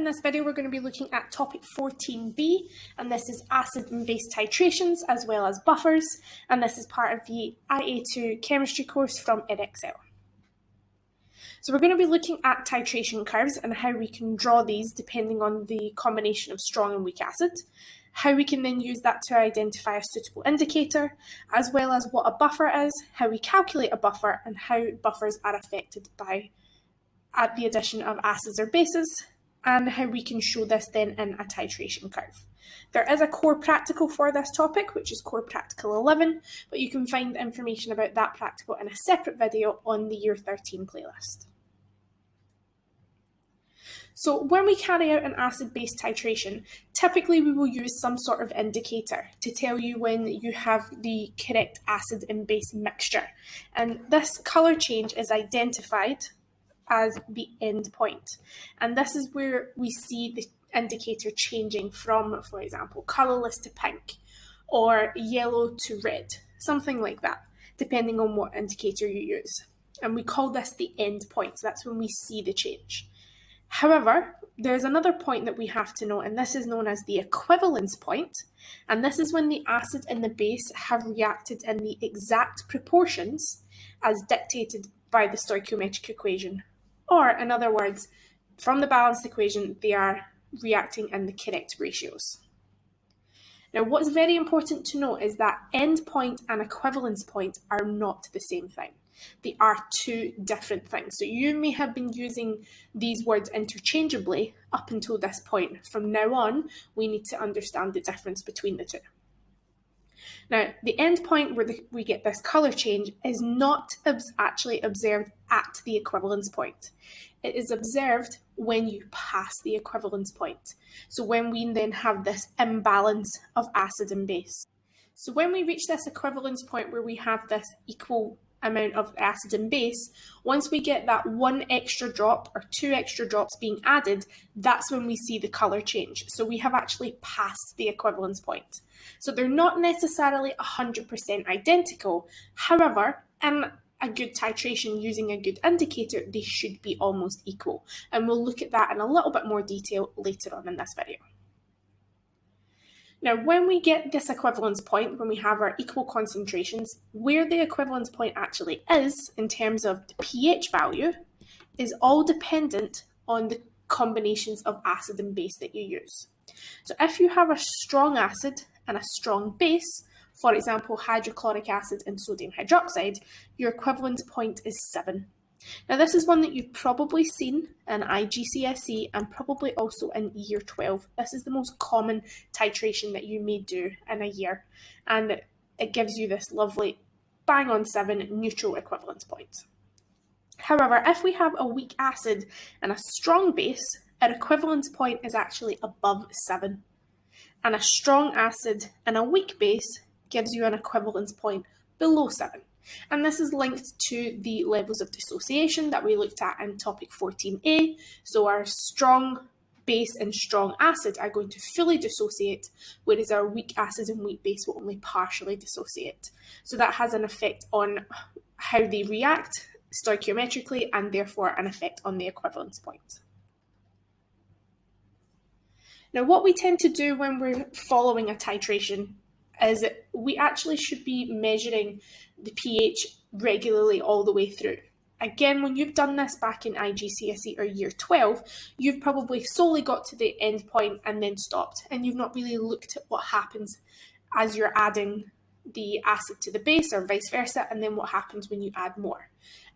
In this video, we're going to be looking at topic 14b, and this is acid and base titrations as well as buffers, and this is part of the IA2 chemistry course from Edexcel. So we're going to be looking at titration curves and how we can draw these depending on the combination of strong and weak acid, how we can then use that to identify a suitable indicator, as well as what a buffer is, how we calculate a buffer, and how buffers are affected by the addition of acids or bases, and how we can show this then in a titration curve. There is a core practical for this topic, which is core practical 11, but you can find information about that practical in a separate video on the year 13 playlist. So when we carry out an acid-base titration, typically we will use some sort of indicator to tell you when you have the correct acid and base mixture. And this colour change is identified as the end point. And this is where we see the indicator changing from, for example, colourless to pink or yellow to red, something like that, depending on what indicator you use. And we call this the end point, so that's when we see the change. However, there's another point that we have to know, and this is known as the equivalence point, and this is when the acid and the base have reacted in the exact proportions as dictated by the stoichiometric equation. Or, in other words, from the balanced equation, they are reacting in the correct ratios. Now, what's very important to note is that end point and equivalence point are not the same thing. They are two different things. So you may have been using these words interchangeably up until this point. From now on, we need to understand the difference between the two. Now, the end point where we get this colour change is not actually observed at the equivalence point. It is observed when you pass the equivalence point. So when we then have this imbalance of acid and base. So when we reach this equivalence point where we have this equal amount of acid and base, once we get that one extra drop or two extra drops being added, that's when we see the colour change. So we have actually passed the equivalence point. So they're not necessarily 100% identical. However, in a good titration using a good indicator, they should be almost equal. And we'll look at that in a little bit more detail later on in this video. Now, when we get this equivalence point, when we have our equal concentrations, where the equivalence point actually is in terms of the pH value is all dependent on the combinations of acid and base that you use. So if you have a strong acid and a strong base, for example, hydrochloric acid and sodium hydroxide, your equivalence point is 7. Now, this is one that you've probably seen in IGCSE and probably also in year 12. This is the most common titration that you may do in a year, and it gives you this lovely bang on 7 neutral equivalence point. However, if we have a weak acid and a strong base, our equivalence point is actually above 7. And a strong acid and a weak base gives you an equivalence point below 7. And this is linked to the levels of dissociation that we looked at in topic 14a. So our strong base and strong acid are going to fully dissociate, whereas our weak acid and weak base will only partially dissociate. So that has an effect on how they react stoichiometrically and therefore an effect on the equivalence point. Now, what we tend to do when we're following a titration is we actually should be measuring the pH regularly all the way through. Again, when you've done this back in IGCSE or year 12, you've probably solely got to the end point and then stopped, and you've not really looked at what happens as you're adding the acid to the base or vice versa, and then what happens when you add more.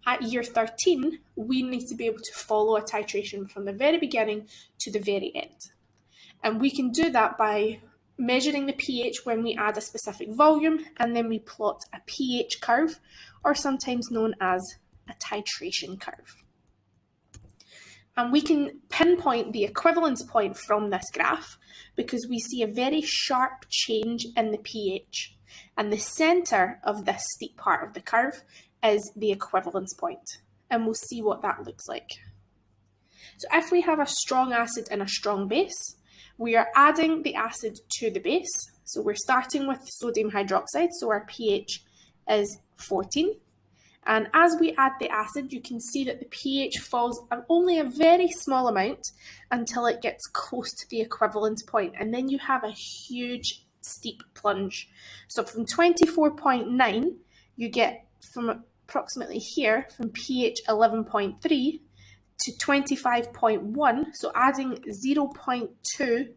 At year 13, we need to be able to follow a titration from the very beginning to the very end. And we can do that by measuring the pH when we add a specific volume, and then we plot a pH curve, or sometimes known as a titration curve. And we can pinpoint the equivalence point from this graph because we see a very sharp change in the pH, and the centre of this steep part of the curve is the equivalence point, and we'll see what that looks like. So if we have a strong acid and a strong base, we are adding the acid to the base. So we're starting with sodium hydroxide, so our pH is 14. And as we add the acid, you can see that the pH falls only a very small amount until it gets close to the equivalence point, and then you have a huge steep plunge. So from 24.9, you get from approximately here, from pH 11.3 to 25.1, so adding 0.2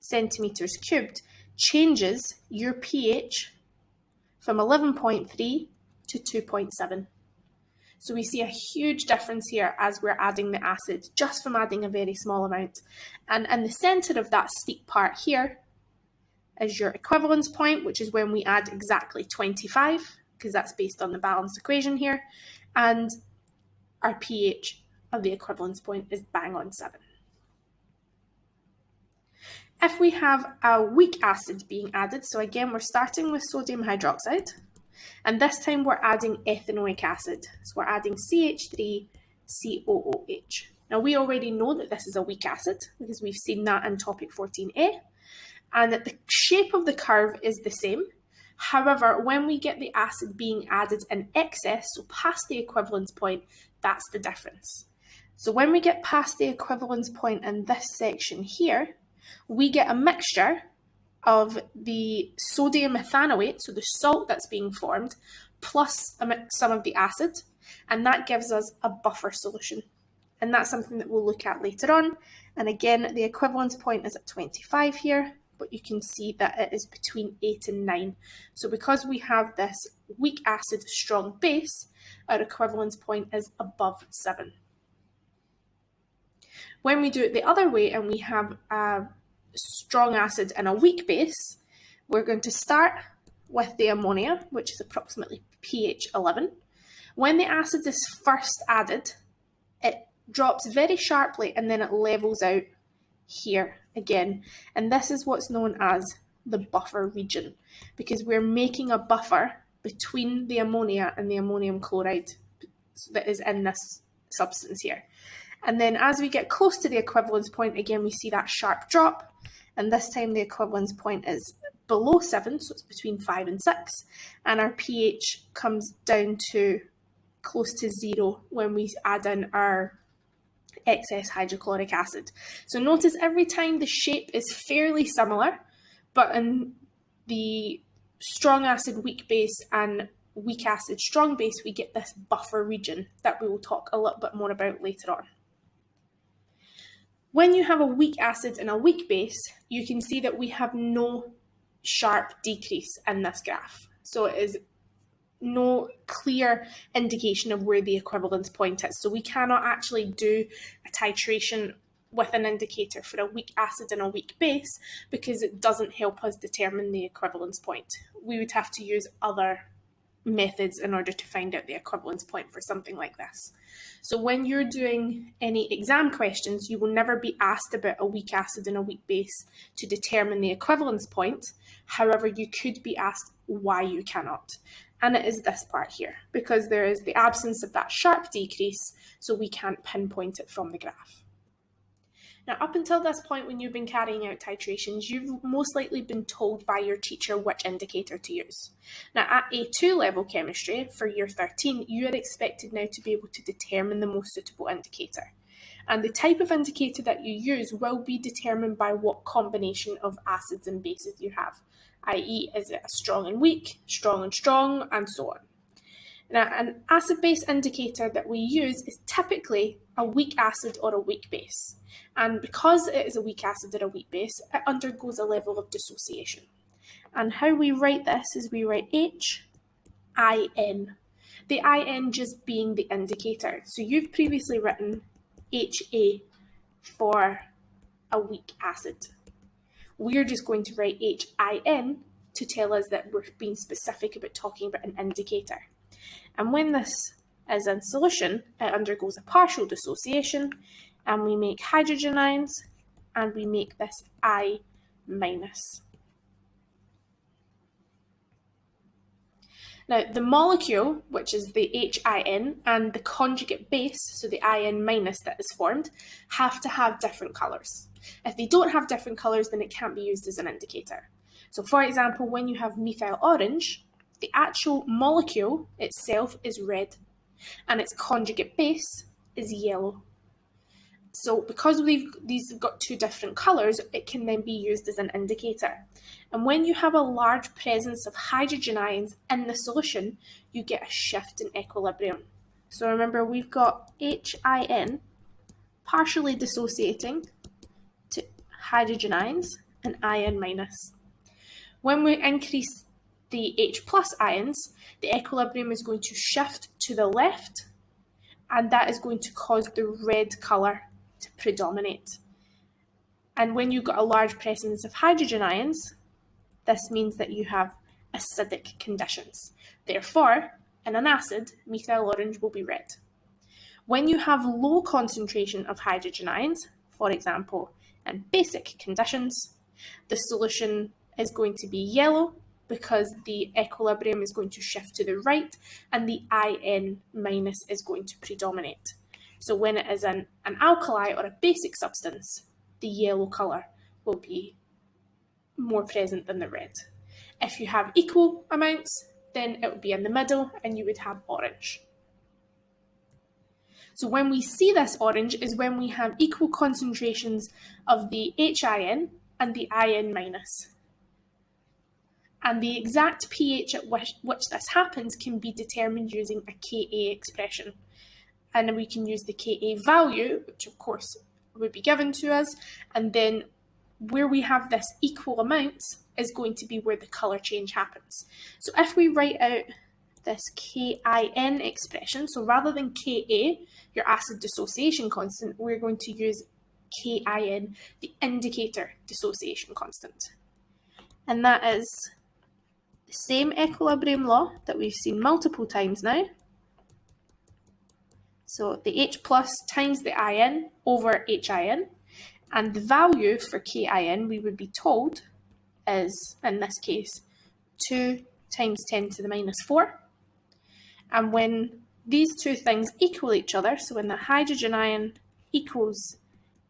centimeters cubed changes your pH from 11.3 to 2.7. So we see a huge difference here as we're adding the acid, just from adding a very small amount. And in the centre of that steep part here is your equivalence point, which is when we add exactly 25, because that's based on the balanced equation here. And our pH of the equivalence point is bang on 7. If we have a weak acid being added, so again, we're starting with sodium hydroxide, and this time we're adding ethanoic acid. So we're adding CH3COOH. Now we already know that this is a weak acid because we've seen that in topic 14a, and that the shape of the curve is the same. However, when we get the acid being added in excess, so past the equivalence point, that's the difference. So when we get past the equivalence point in this section here, we get a mixture of the sodium ethanoate, so the salt that's being formed, plus some of the acid, and that gives us a buffer solution. And that's something that we'll look at later on. And again, the equivalence point is at 25 here, but you can see that it is between 8 and 9. So because we have this weak acid, strong base, our equivalence point is above 7. When we do it the other way and we have a strong acid and a weak base, we're going to start with the ammonia, which is approximately pH 11. When the acid is first added, it drops very sharply and then it levels out here again. And this is what's known as the buffer region, because we're making a buffer between the ammonia and the ammonium chloride that is in this substance here. And then as we get close to the equivalence point, again, we see that sharp drop. And this time the equivalence point is below 7, so it's between 5 and 6. And our pH comes down to close to 0 when we add in our excess hydrochloric acid. So notice every time the shape is fairly similar, but in the strong acid, weak base, and weak acid, strong base, we get this buffer region that we will talk a little bit more about later on. When you have a weak acid and a weak base, you can see that we have no sharp decrease in this graph. So it is no clear indication of where the equivalence point is. So we cannot actually do a titration with an indicator for a weak acid and a weak base because it doesn't help us determine the equivalence point. We would have to use other methods in order to find out the equivalence point for something like this. So when you're doing any exam questions, you will never be asked about a weak acid and a weak base to determine the equivalence point. However, you could be asked why you cannot. And it is this part here, because there is the absence of that sharp decrease, so we can't pinpoint it from the graph. Now, up until this point, when you've been carrying out titrations, you've most likely been told by your teacher which indicator to use. Now, at A2 level chemistry for year 13, you are expected now to be able to determine the most suitable indicator. And the type of indicator that you use will be determined by what combination of acids and bases you have, i.e. is it a strong and weak, strong and strong, and so on. Now, an acid-base indicator that we use is typically a weak acid or a weak base. And because it is a weak acid or a weak base, it undergoes a level of dissociation. And how we write this is we write HIN. The IN just being the indicator. So you've previously written HA for a weak acid. We're just going to write HIN to tell us that we're being specific about talking about an indicator. And when this is in solution, it undergoes a partial dissociation, and we make hydrogen ions, and we make this I-. Now, the molecule, which is the HIN, and the conjugate base, so the IN- that is formed, have to have different colours. If they don't have different colours, then it can't be used as an indicator. So, for example, when you have methyl orange, the actual molecule itself is red, and its conjugate base is yellow. So because these have got two different colours, it can then be used as an indicator. And when you have a large presence of hydrogen ions in the solution, you get a shift in equilibrium. So remember, we've got HIN partially dissociating to hydrogen ions and ion minus. When we increase the H plus ions, the equilibrium is going to shift to the left, and that is going to cause the red colour to predominate. And when you've got a large presence of hydrogen ions, this means that you have acidic conditions. Therefore, in an acid, methyl orange will be red. When you have low concentration of hydrogen ions, for example, in basic conditions, the solution is going to be yellow because the equilibrium is going to shift to the right and the IN minus is going to predominate. So when it is an alkali or a basic substance, the yellow colour will be more present than the red. If you have equal amounts, then it would be in the middle and you would have orange. So when we see this orange is when we have equal concentrations of the HIN and the IN minus. And the exact pH at which this happens can be determined using a Ka expression. And then we can use the Ka value, which of course would be given to us, and then where we have this equal amounts is going to be where the colour change happens. So if we write out this Kin expression, so rather than Ka, your acid dissociation constant, we're going to use Kin, the indicator dissociation constant. And that is the same equilibrium law that we've seen multiple times now. So the H plus times the IN over HIN, and the value for Kin we would be told is, in this case, 2 times 10 to the minus 4. And when these two things equal each other, so when the hydrogen ion equals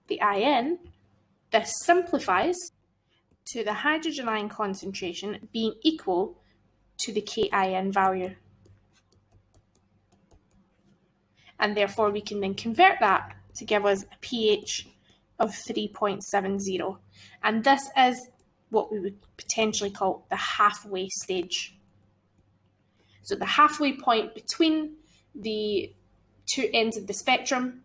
the IN, this simplifies to the hydrogen ion concentration being equal to the Kin value. And therefore we can then convert that to give us a pH of 3.70. And this is what we would potentially call the halfway stage. So the halfway point between the two ends of the spectrum,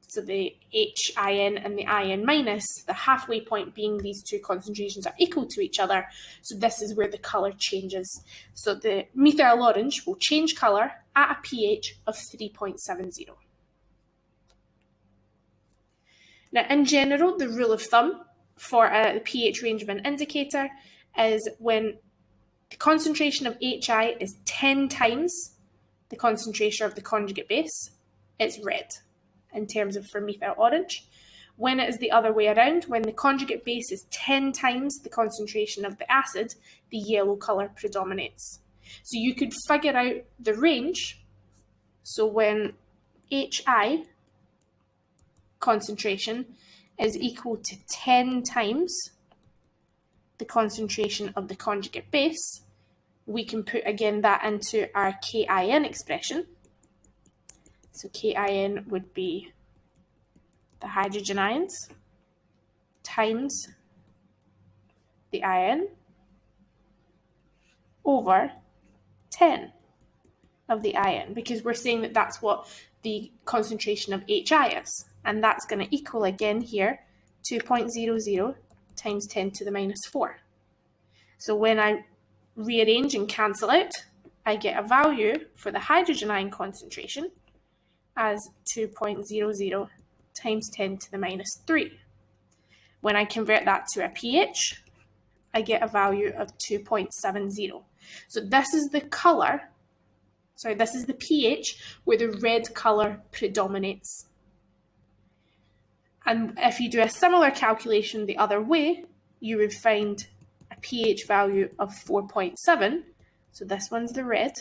so the HIN and the IN minus, the halfway point being these two concentrations are equal to each other. So this is where the colour changes. So the methyl orange will change colour at a pH of 3.70. Now, in general, the rule of thumb for the pH range of an indicator is when the concentration of HI is 10 times the concentration of the conjugate base, it's red in terms of for methyl orange. When it is the other way around, when the conjugate base is 10 times the concentration of the acid, the yellow colour predominates. So you could figure out the range. So when HI concentration is equal to 10 times the concentration of the conjugate base, we can put again that into our Kin expression. So Kin would be the hydrogen ions times the IN over 10 of the IN, because we're saying that that's what the concentration of HI is. And that's going to equal again here 2.00 times 10 to the minus 4. So when I rearrange and cancel out, I get a value for the hydrogen ion concentration as 2.00 times 10 to the minus 3. When I convert that to a pH, I get a value of 2.70. So this is the colour, this is the pH where the red colour predominates. And if you do a similar calculation the other way, you would find a pH value of 4.7. So this one's the red,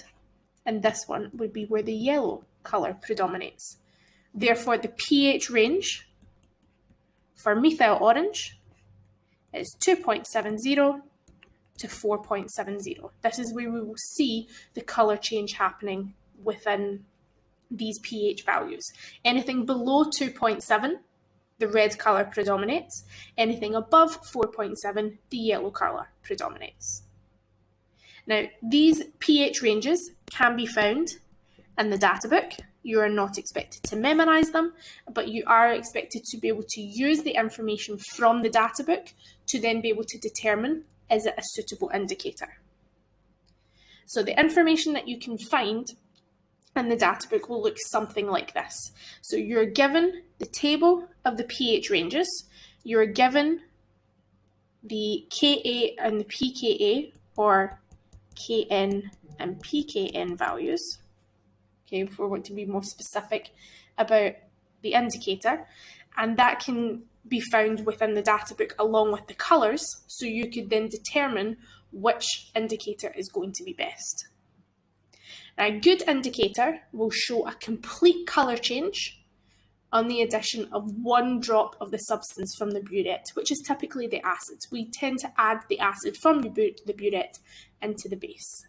and this one would be where the yellow colour predominates. Therefore, the pH range for methyl orange is 2.70 to 4.70. This is where we will see the colour change happening within these pH values. Anything below 2.7, the red colour predominates. Anything above 4.7, the yellow colour predominates. Now, these pH ranges can be found in the data book. You are not expected to memorise them, but you are expected to be able to use the information from the data book to then be able to determine, is it a suitable indicator? So the information that you can find in the data book will look something like this. So you're given the table of the pH ranges, you're given the Ka and the pKa, or Kn and pKn values. Okay, if we want to be more specific about the indicator, and that can be found within the data book along with the colours, so you could then determine which indicator is going to be best. Now, a good indicator will show a complete colour change on the addition of 1 drop of the substance from the burette, which is typically the acid. We tend to add the acid from the burette into the base.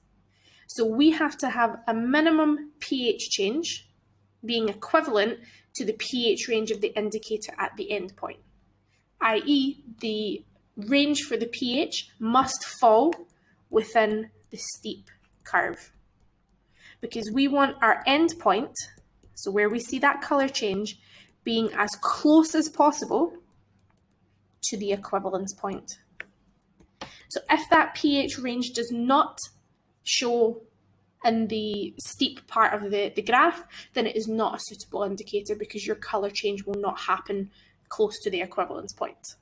So we have to have a minimum pH change being equivalent to the pH range of the indicator at the end point, i.e. the range for the pH must fall within the steep curve, because we want our end point, so where we see that colour change, being as close as possible to the equivalence point. So if that pH range does not show in the steep part of the graph, then it is not a suitable indicator, because your colour change will not happen close to the equivalence point.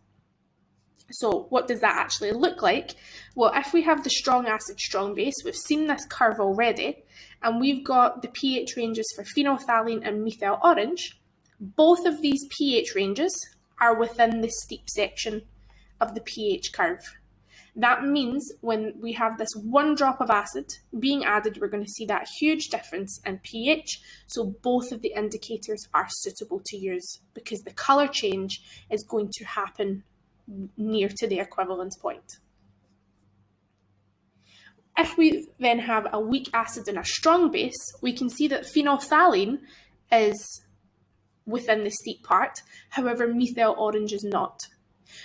So what does that actually look like? Well, if we have the strong acid, strong base, we've seen this curve already, and we've got the pH ranges for phenolphthalein and methyl orange. Both of these pH ranges are within the steep section of the pH curve. That means when we have this 1 drop of acid being added, we're going to see that huge difference in pH. So both of the indicators are suitable to use, because the colour change is going to happen near to the equivalence point. If we then have a weak acid and a strong base, we can see that phenolphthalein is within the steep part, however methyl orange is not.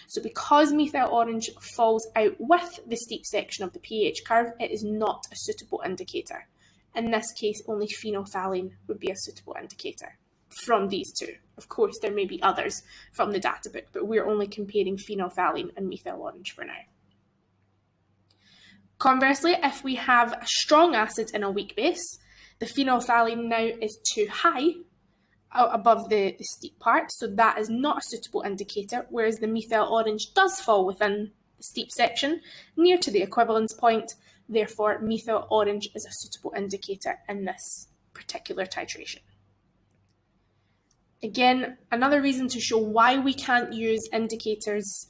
So because methyl orange falls out with the steep section of the pH curve, it is not a suitable indicator. In this case, only phenolphthalein would be a suitable indicator from these two. Of course, there may be others from the data book, but we're only comparing phenolphthalein and methyl orange for now. Conversely, if we have a strong acid and a weak base, the phenolphthalein now is too high above the steep part, so that is not a suitable indicator, whereas the methyl orange does fall within the steep section near to the equivalence point. Therefore, methyl orange is a suitable indicator in this particular titration. Again, another reason to show why we can't use indicators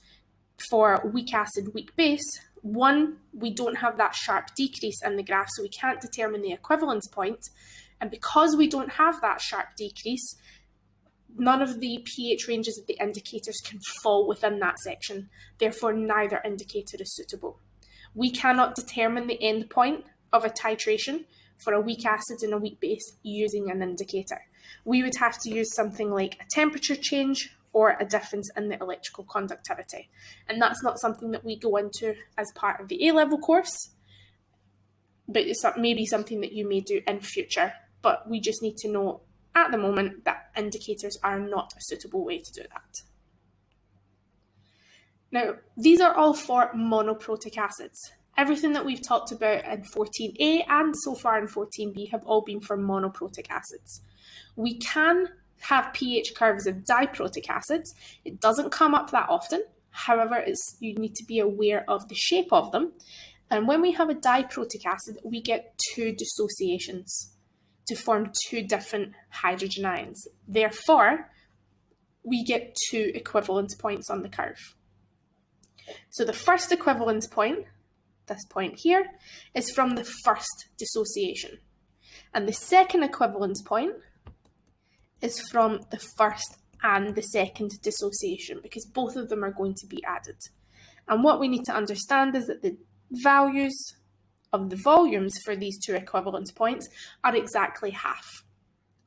for weak acid, weak base. One, we don't have that sharp decrease in the graph, so we can't determine the equivalence point. And because we don't have that sharp decrease, none of the pH ranges of the indicators can fall within that section. Therefore, neither indicator is suitable. We cannot determine the end point of a titration for a weak acid and a weak base using an indicator. We would have to use something like a temperature change or a difference in the electrical conductivity. And that's not something that we go into as part of the A-level course, but it's maybe something that you may do in future. But we just need to know at the moment that indicators are not a suitable way to do that. Now, these are all for monoprotic acids. Everything that we've talked about in 14A and so far in 14B have all been for monoprotic acids. We can have pH curves of diprotic acids. It doesn't come up that often. However, you need to be aware of the shape of them. And when we have a diprotic acid, we get 2 dissociations to form 2 different hydrogen ions. Therefore, we get 2 equivalence points on the curve. So the first equivalence point, this point here, is from the first dissociation. And the second equivalence point is from the first and the second dissociation, because both of them are going to be added. And what we need to understand is that the values of the volumes for these two equivalence points are exactly half,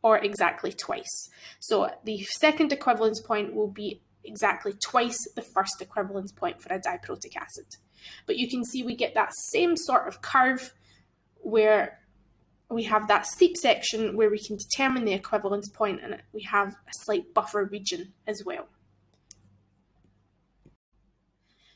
or exactly twice. So the second equivalence point will be exactly twice the first equivalence point for a diprotic acid. But you can see we get that same sort of curve where we have that steep section where we can determine the equivalence point, and we have a slight buffer region as well.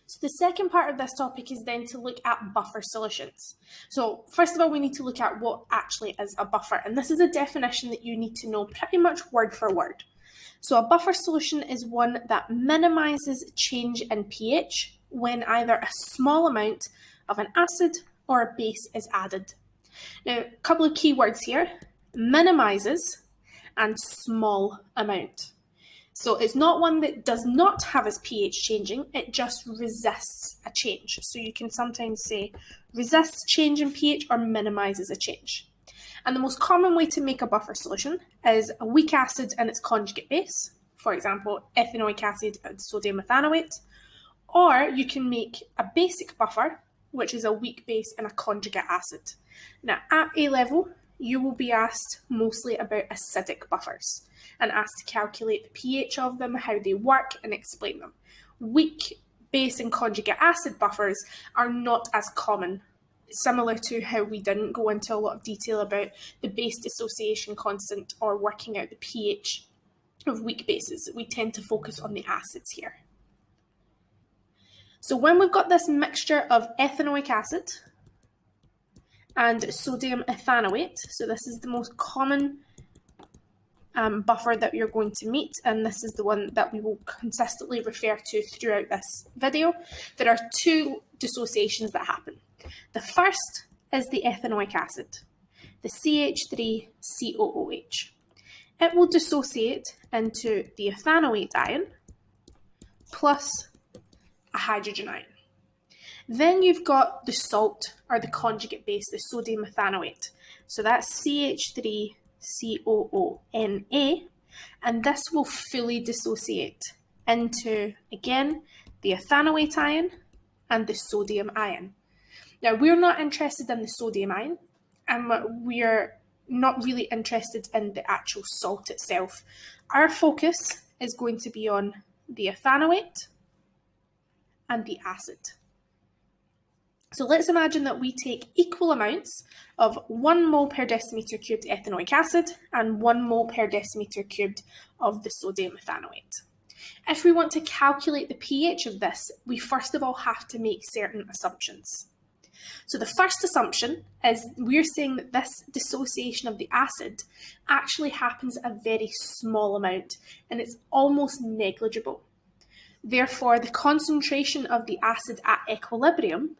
So the second part of this topic is then to look at buffer solutions. So first of all, we need to look at what actually is a buffer, and this is a definition that you need to know pretty much word for word. So a buffer solution is one that minimizes change in pH when either a small amount of an acid or a base is added. Now, a couple of key words here: minimizes and small amount. So it's not one that does not have its pH changing, it just resists a change. So you can sometimes say resists change in pH or minimizes a change. And the most common way to make a buffer solution is a weak acid and its conjugate base, for example, ethanoic acid and sodium ethanoate, or you can make a basic buffer, which is a weak base and a conjugate acid. Now, at A level, you will be asked mostly about acidic buffers and asked to calculate the pH of them, how they work, and explain them. Weak base and conjugate acid buffers are not as common, similar to how we didn't go into a lot of detail about the base dissociation constant or working out the pH of weak bases. We tend to focus on the acids here. So when we've got this mixture of ethanoic acid and sodium ethanoate, so this is the most common buffer that you're going to meet, and this is the one that we will consistently refer to throughout this video. There are two dissociations that happen. The first is the ethanoic acid, the CH3COOH. It will dissociate into the ethanoate ion plus a hydrogen ion. Then you've got the salt, or the conjugate base, the sodium ethanoate. So that's CH3COONA, and this will fully dissociate into, again, the ethanoate ion and the sodium ion. Now, we're not interested in the sodium ion, and we're not really interested in the actual salt itself. Our focus is going to be on the ethanoate and the acid. So let's imagine that we take equal amounts of 1 mole per decimeter cubed ethanoic acid and 1 mole per decimeter cubed of the sodium ethanoate. If we want to calculate the pH of this, we first of all have to make certain assumptions. So the first assumption is we're saying that this dissociation of the acid actually happens a very small amount, and it's almost negligible. Therefore, the concentration of the acid at equilibrium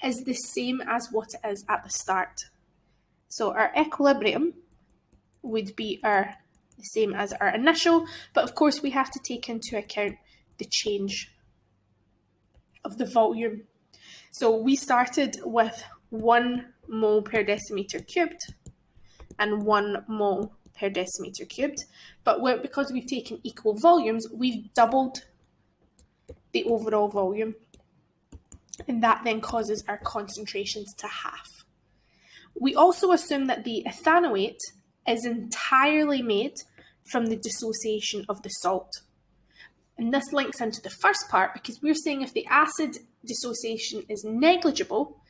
is the same as what it is at the start. So our equilibrium would be the same as our initial, but of course we have to take into account the change of the volume. So we started with 1 mole per decimeter cubed and 1 mole per decimeter cubed, but because we've taken equal volumes, we've doubled the overall volume, and that then causes our concentrations to half. We also assume that the ethanoate is entirely made from the dissociation of the salt. And this links into the first part, because we're saying if the acid dissociation is negligible,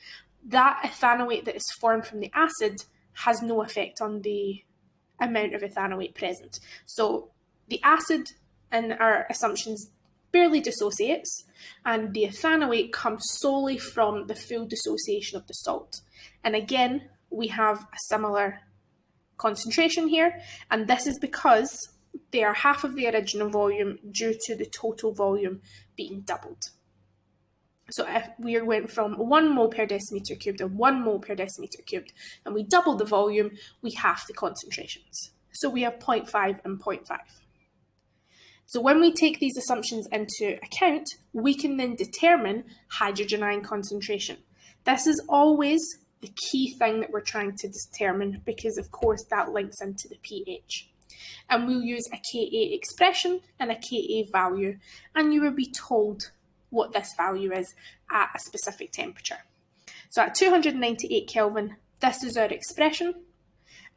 that ethanoate that is formed from the acid has no effect on the amount of ethanoate present. So the acid in our assumptions barely dissociates, and the ethanoate comes solely from the full dissociation of the salt. And again, we have a similar concentration here, and this is because they are half of the original volume due to the total volume being doubled. So if we went from 1 mole per decimeter cubed to 1 mole per decimeter cubed, and we double the volume, we half the concentrations. So we have 0.5 and 0.5. So when we take these assumptions into account, we can then determine hydrogen ion concentration. This is always the key thing that we're trying to determine, because of course that links into the pH. And we'll use a Ka expression and a Ka value, and you will be told what this value is at a specific temperature. So at 298 Kelvin, this is our expression,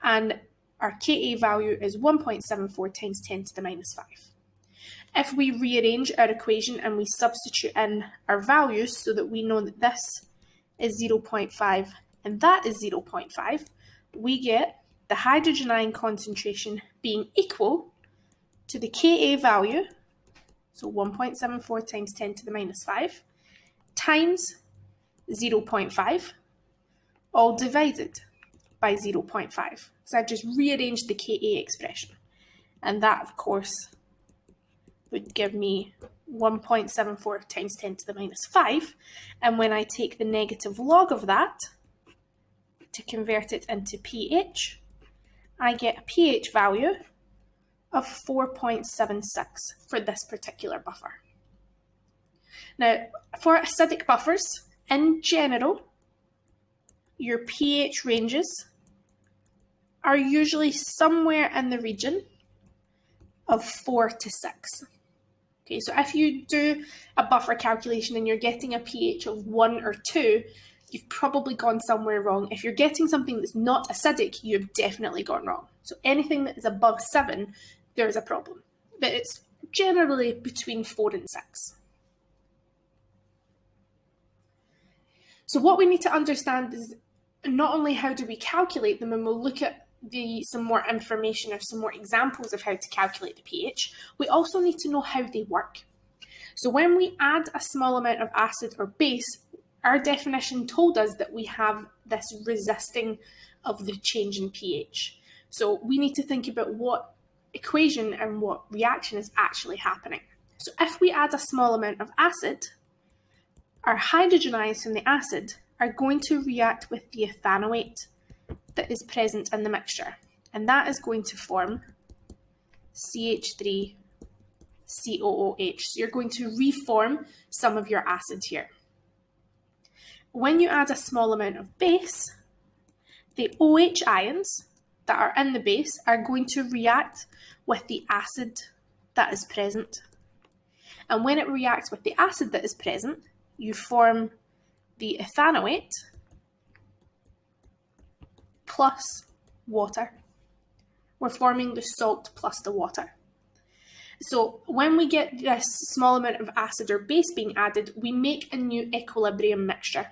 and our Ka value is 1.74 times 10 to the minus 5. If we rearrange our equation and we substitute in our values so that we know that this is 0.5 and that is 0.5, we get the hydrogen ion concentration being equal to the Ka value, so 1.74 times 10 to the minus 5, times 0.5, all divided by 0.5. So I've just rearranged the Ka expression. And that, of course, would give me 1.74 times 10 to the minus 5. And when I take the negative log of that to convert it into pH, I get a pH value of 4.76 for this particular buffer. Now, for acidic buffers, in general, your pH ranges are usually somewhere in the region of 4 to 6. Okay, so if you do a buffer calculation and you're getting a pH of 1 or 2, you've probably gone somewhere wrong. If you're getting something that's not acidic, you've definitely gone wrong. So anything that is above 7, there's a problem. But it's generally between 4 and 6. So what we need to understand is not only how do we calculate them, and we'll look at some more information or some more examples of how to calculate the pH, we also need to know how they work. So when we add a small amount of acid or base, our definition told us that we have this resisting of the change in pH. So we need to think about what equation and what reaction is actually happening. So if we add a small amount of acid, our hydrogen ions from the acid are going to react with the ethanoate that is present in the mixture, and that is going to form CH3COOH. So you're going to reform some of your acid here. When you add a small amount of base, the OH ions that are in the base are going to react with the acid that is present. And when it reacts with the acid that is present, you form the ethanoate plus water. We're forming the salt plus the water. So when we get this small amount of acid or base being added, we make a new equilibrium mixture.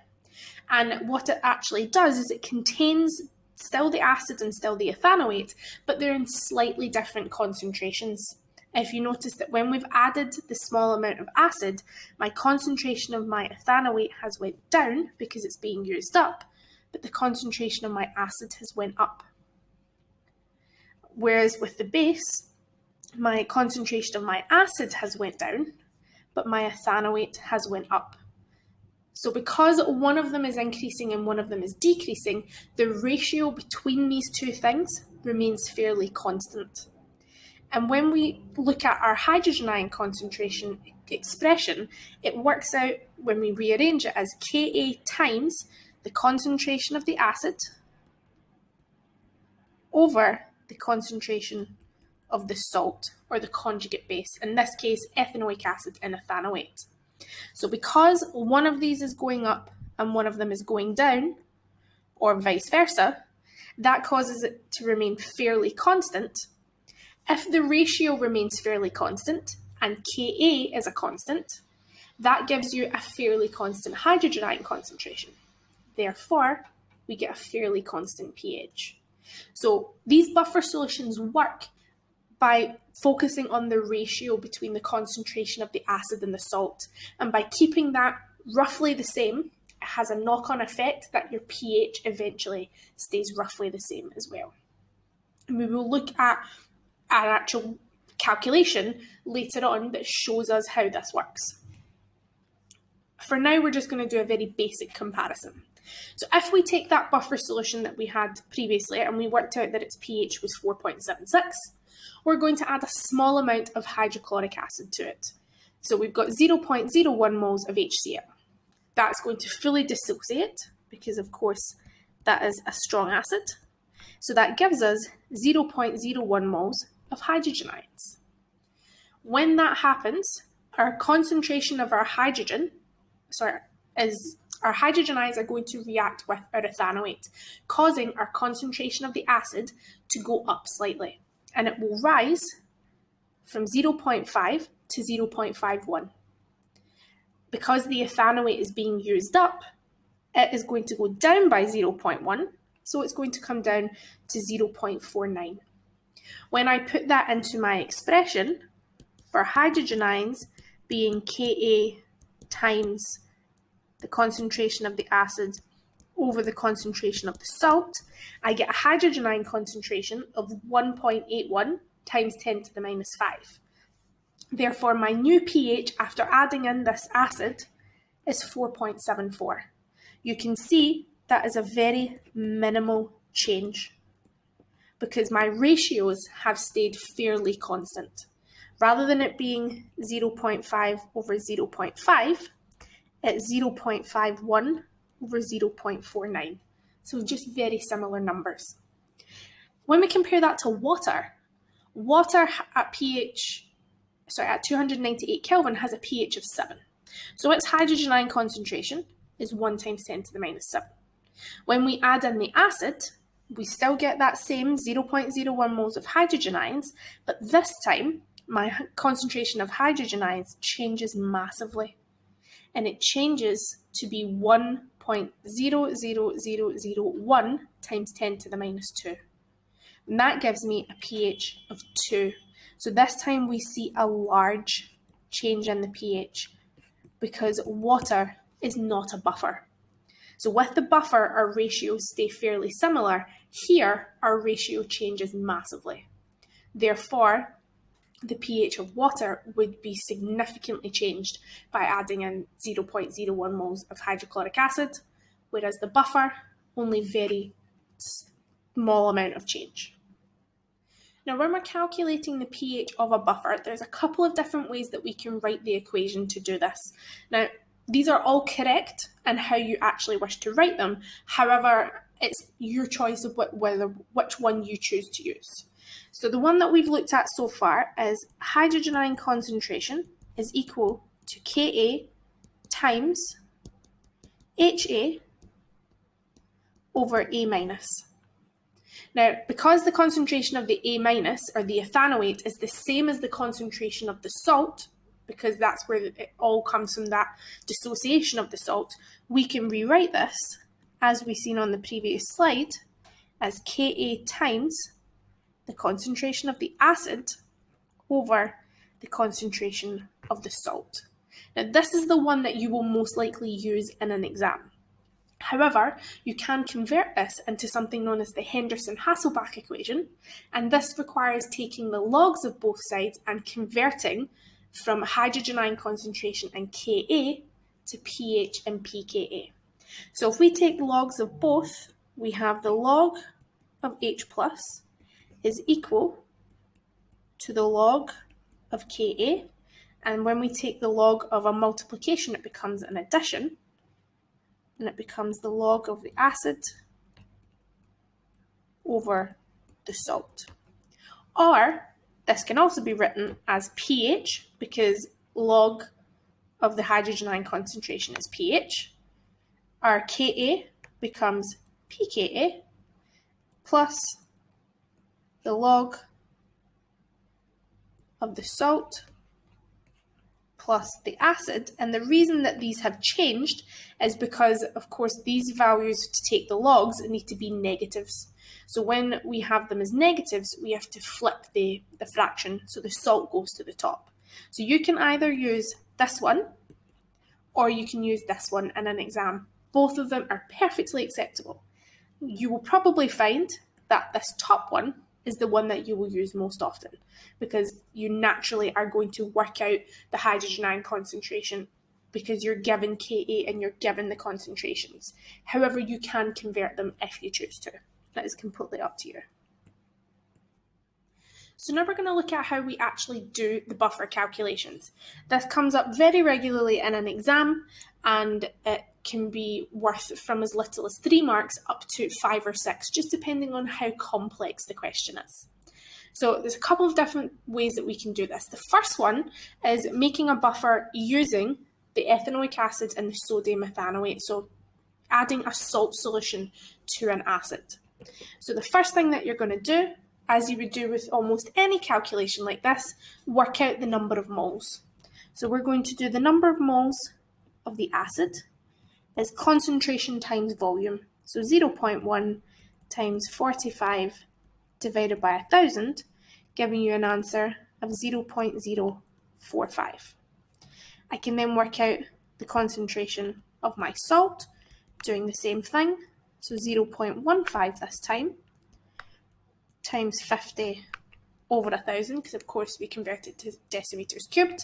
And what it actually does is it contains still the acid and still the ethanoate, but they're in slightly different concentrations. If you notice that when we've added the small amount of acid, my concentration of my ethanoate has went down because it's being used up, but the concentration of my acid has went up. Whereas with the base, my concentration of my acid has went down, but my ethanoate has went up. So because one of them is increasing and one of them is decreasing, the ratio between these two things remains fairly constant. And when we look at our hydrogen ion concentration expression, it works out, when we rearrange it, as Ka times the concentration of the acid over the concentration of the salt, or the conjugate base, in this case ethanoic acid and ethanoate. So because one of these is going up and one of them is going down, or vice versa, that causes it to remain fairly constant. If the ratio remains fairly constant, and Ka is a constant, that gives you a fairly constant hydrogen ion concentration. Therefore, we get a fairly constant pH. So these buffer solutions work by focusing on the ratio between the concentration of the acid and the salt. And by keeping that roughly the same, it has a knock-on effect that your pH eventually stays roughly the same as well. And we will look at an actual calculation later on that shows us how this works. For now, we're just going to do a very basic comparison. So if we take that buffer solution that we had previously and we worked out that its pH was 4.76, we're going to add a small amount of hydrochloric acid to it. So we've got 0.01 moles of HCl. That's going to fully dissociate because, of course, that is a strong acid. So that gives us 0.01 moles of hydrogen ions. When that happens, our concentration of our hydrogen, our hydrogen ions are going to react with our ethanoate, causing our concentration of the acid to go up slightly. And it will rise from 0.5 to 0.51. Because the ethanoate is being used up, it is going to go down by 0.1, so it's going to come down to 0.49. When I put that into my expression for hydrogen ions being Ka times the concentration of the acid over the concentration of the salt, I get a hydrogen ion concentration of 1.81 times 10 to the minus 5. Therefore, my new pH after adding in this acid is 4.74. You can see that is a very minimal change because my ratios have stayed fairly constant. Rather than it being 0.5 over 0.5, it's 0.51 over 0.49. So just very similar numbers. When we compare that to water at 298 Kelvin has a pH of 7. So its hydrogen ion concentration is 1 times 10 to the minus 7. When we add in the acid, we still get that same 0.01 moles of hydrogen ions, but this time my concentration of hydrogen ions changes massively. And it changes to be 1.00001 times 10 to the minus 2. And that gives me a pH of 2. So this time we see a large change in the pH because water is not a buffer. So with the buffer, our ratios stay fairly similar. Here, our ratio changes massively. Therefore, the pH of water would be significantly changed by adding in 0.01 moles of hydrochloric acid, whereas the buffer, only very small amount of change. Now, when we're calculating the pH of a buffer, there's a couple of different ways that we can write the equation to do this. Now, these are all correct in how you actually wish to write them. However, it's your choice of which one you choose to use. So the one that we've looked at so far is hydrogen ion concentration is equal to Ka times Ha over A minus. Now, because the concentration of the A minus, or the ethanoate, is the same as the concentration of the salt, because that's where it all comes from, that dissociation of the salt, we can rewrite this, as we've seen on the previous slide, as Ka times the concentration of the acid over the concentration of the salt. Now, this is the one that you will most likely use in an exam. However, you can convert this into something known as the Henderson-Hasselbalch equation, and this requires taking the logs of both sides and converting from hydrogen ion concentration and Ka to pH and pKa. So if we take logs of both, we have the log of H plus is equal to the log of Ka, and when we take the log of a multiplication, it becomes an addition, and it becomes the log of the acid over the salt. Or this can also be written as pH, because log of the hydrogen ion concentration is pH. Our Ka becomes pKa plus the log of the salt plus the acid. And the reason that these have changed is because, of course, these values to take the logs need to be negatives. So when we have them as negatives, we have to flip the fraction, so the salt goes to the top. So you can either use this one or you can use this one in an exam. Both of them are perfectly acceptable. You will probably find that this top one is the one that you will use most often, because you naturally are going to work out the hydrogen ion concentration because you're given Ka and you're given the concentrations. However, you can convert them if you choose to. That is completely up to you. So now we're going to look at how we actually do the buffer calculations. This comes up very regularly in an exam, and it can be worth from as little as 3 marks up to 5 or 6, just depending on how complex the question is. So there's a couple of different ways that we can do this. The first one is making a buffer using the ethanoic acid and the sodium ethanoate. So adding a salt solution to an acid. So the first thing that you're going to do, as you would do with almost any calculation like this, work out the number of moles. So we're going to do the number of moles of the acid is concentration times volume. So 0.1 times 45 divided by 1,000, giving you an answer of 0.045. I can then work out the concentration of my salt, doing the same thing. So 0.15 this time, times 50 over 1,000, because of course we convert it to decimeters cubed,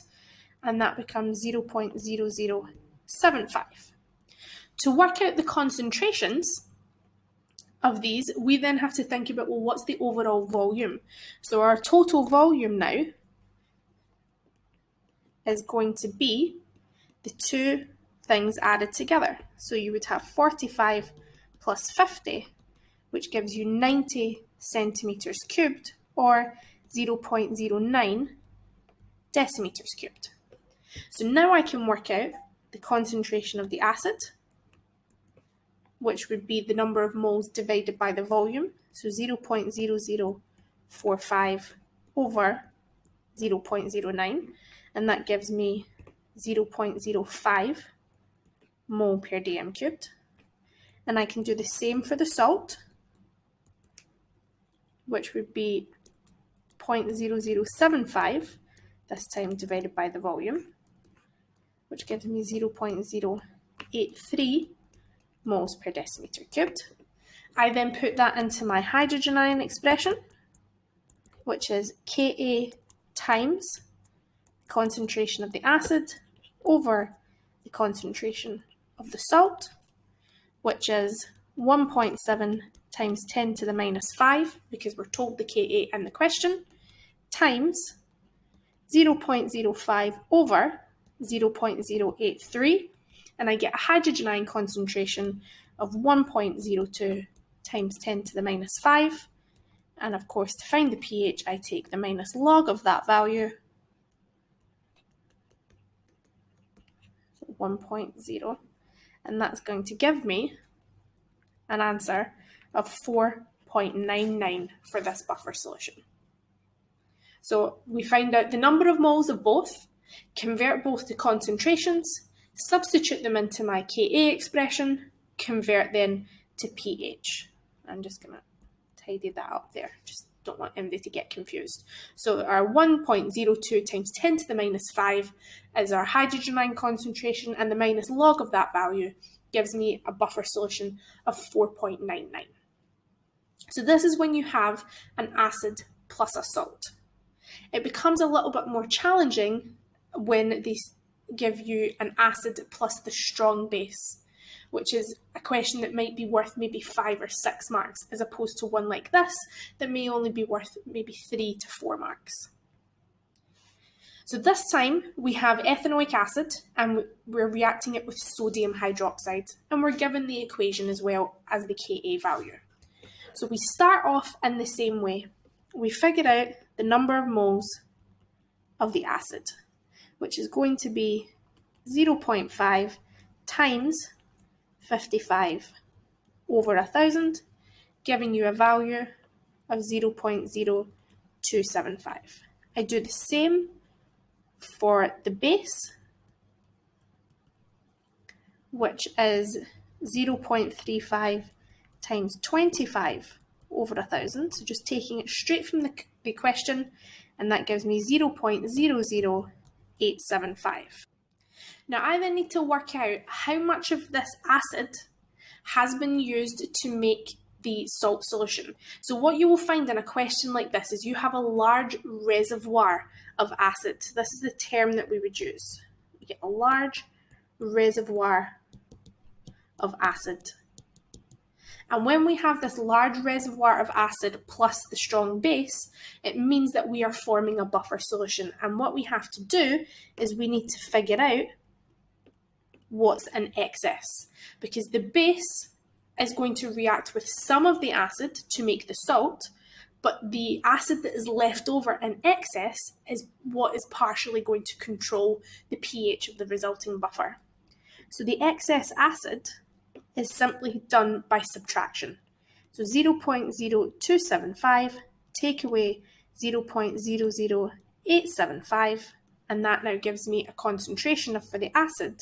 and that becomes 0.0075. To work out the concentrations of these, we then have to think about, well, what's the overall volume? So our total volume now is going to be the two things added together. So you would have 45 plus 50, which gives you 90 centimeters cubed, or 0.09 decimeters cubed. So now I can work out the concentration of the acid, which would be the number of moles divided by the volume, so 0.0045 over 0.09, and that gives me 0.05 mole per dm cubed. And I can do the same for the salt, which would be 0.0075, this time divided by the volume, which gives me 0.083 moles per decimeter cubed. I then put that into my hydrogen ion expression, which is Ka times the concentration of the acid over the concentration of the salt, which is 1.7 times 10 to the minus 5, because we're told the Ka in the question, times 0.05 over 0.083, and I get a hydrogen ion concentration of 1.02 times 10 to the minus 5. And of course, to find the pH, I take the minus log of that value, so 1.0, and that's going to give me an answer of 4.99 for this buffer solution. So we find out the number of moles of both, convert both to concentrations, substitute them into my Ka expression, convert then to pH. I'm just going to tidy that up there, just don't want anybody to get confused. So our 1.02 times 10 to the minus 5 is our hydrogen ion concentration, and the minus log of that value gives me a buffer solution of 4.99. So this is when you have an acid plus a salt. It becomes a little bit more challenging when they give you an acid plus the strong base, which is a question that might be worth maybe 5 or 6 marks, as opposed to one like this that may only be worth maybe 3 to 4 marks. So this time we have ethanoic acid, and we're reacting it with sodium hydroxide, and we're given the equation as well as the Ka value. So we start off in the same way. We figure out the number of moles of the acid, which is going to be 0.5 times 55 over 1,000, giving you a value of 0.0275. I do the same for the base, which is 0.35 times 25 over 1,000, so just taking it straight from the question, and that gives me 0.00875. Now I then need to work out how much of this acid has been used to make the salt solution. So what you will find in a question like this is you have a large reservoir of acid. This is the term that we would use. You get a large reservoir of acid. And when we have this large reservoir of acid plus the strong base, it means that we are forming a buffer solution. And what we have to do is we need to figure out what's in excess, because the base is going to react with some of the acid to make the salt, but the acid that is left over in excess is what is partially going to control the pH of the resulting buffer. So the excess acid is simply done by subtraction. So 0.0275 take away 0.00875, and that now gives me a concentration for the acid,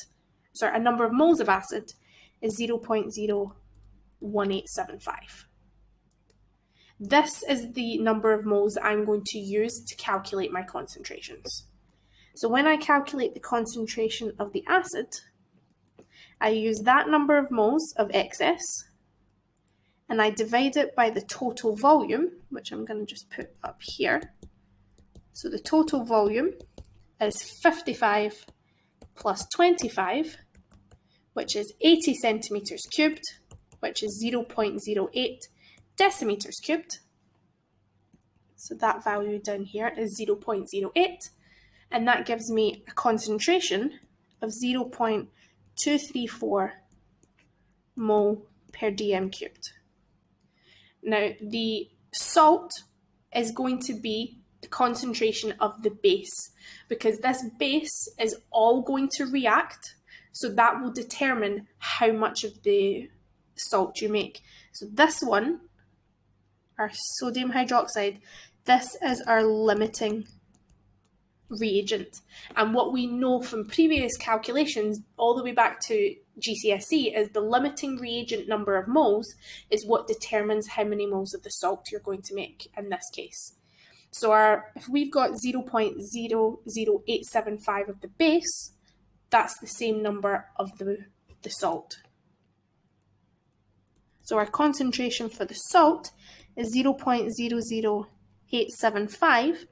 sorry, a number of moles of acid is 0.01875. This is the number of moles that I'm going to use to calculate my concentrations. So when I calculate the concentration of the acid, I use that number of moles of excess and I divide it by the total volume, which I'm going to just put up here. So the total volume is 55 plus 25, which is 80 centimetres cubed, which is 0.08 decimeters cubed. So that value down here is 0.08, and that gives me a concentration of 0.234 mole per dm cubed. Now, the salt is going to be the concentration of the base, because this base is all going to react, so that will determine how much of the salt you make. So this one, our sodium hydroxide, this is our limiting reagent. And what we know from previous calculations all the way back to GCSE is the limiting reagent number of moles is what determines how many moles of the salt you're going to make in this case. So if we've got 0.00875 of the base, that's the same number of the salt. So our concentration for the salt is 0.00875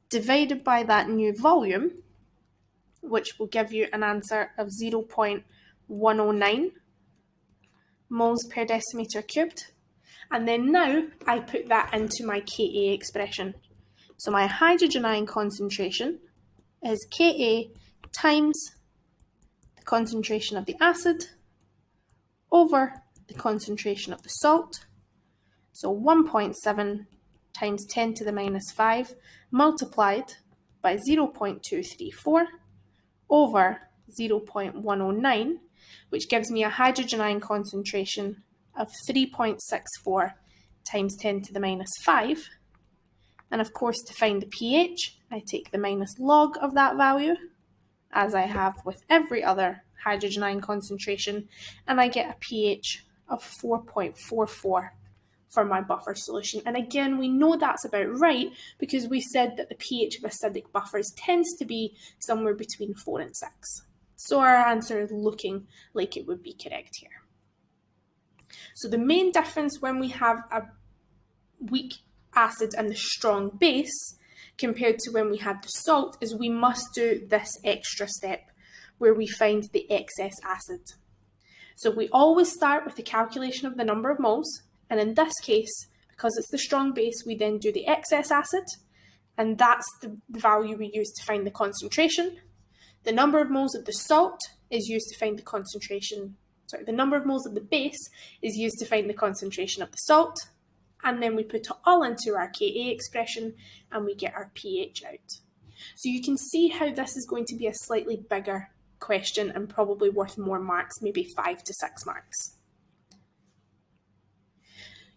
divided by that new volume, which will give you an answer of 0.109 moles per decimeter cubed. And then now I put that into my Ka expression. So my hydrogen ion concentration is Ka times the concentration of the acid over the concentration of the salt. So 1.7 times 10 to the minus 5 multiplied by 0.234 over 0.109, which gives me a hydrogen ion concentration of 3.64 times 10 to the minus 5. And of course, to find the pH, I take the minus log of that value, as I have with every other hydrogen ion concentration, and I get a pH of 4.44 for my buffer solution. And again, we know that's about right because we said that the pH of acidic buffers tends to be somewhere between 4 and 6. So our answer is looking like it would be correct here. So the main difference when we have a weak acid and the strong base compared to when we had the salt is we must do this extra step where we find the excess acid. So we always start with the calculation of the number of moles, and in this case, because it's the strong base, we then do the excess acid, and that's the value we use to find the concentration. The number of moles of the salt is used to find the concentration, the number of moles of the base is used to find the concentration of the salt, and then we put it all into our Ka expression and we get our pH out. So you can see how this is going to be a slightly bigger question and probably worth more marks, maybe 5 to 6 marks.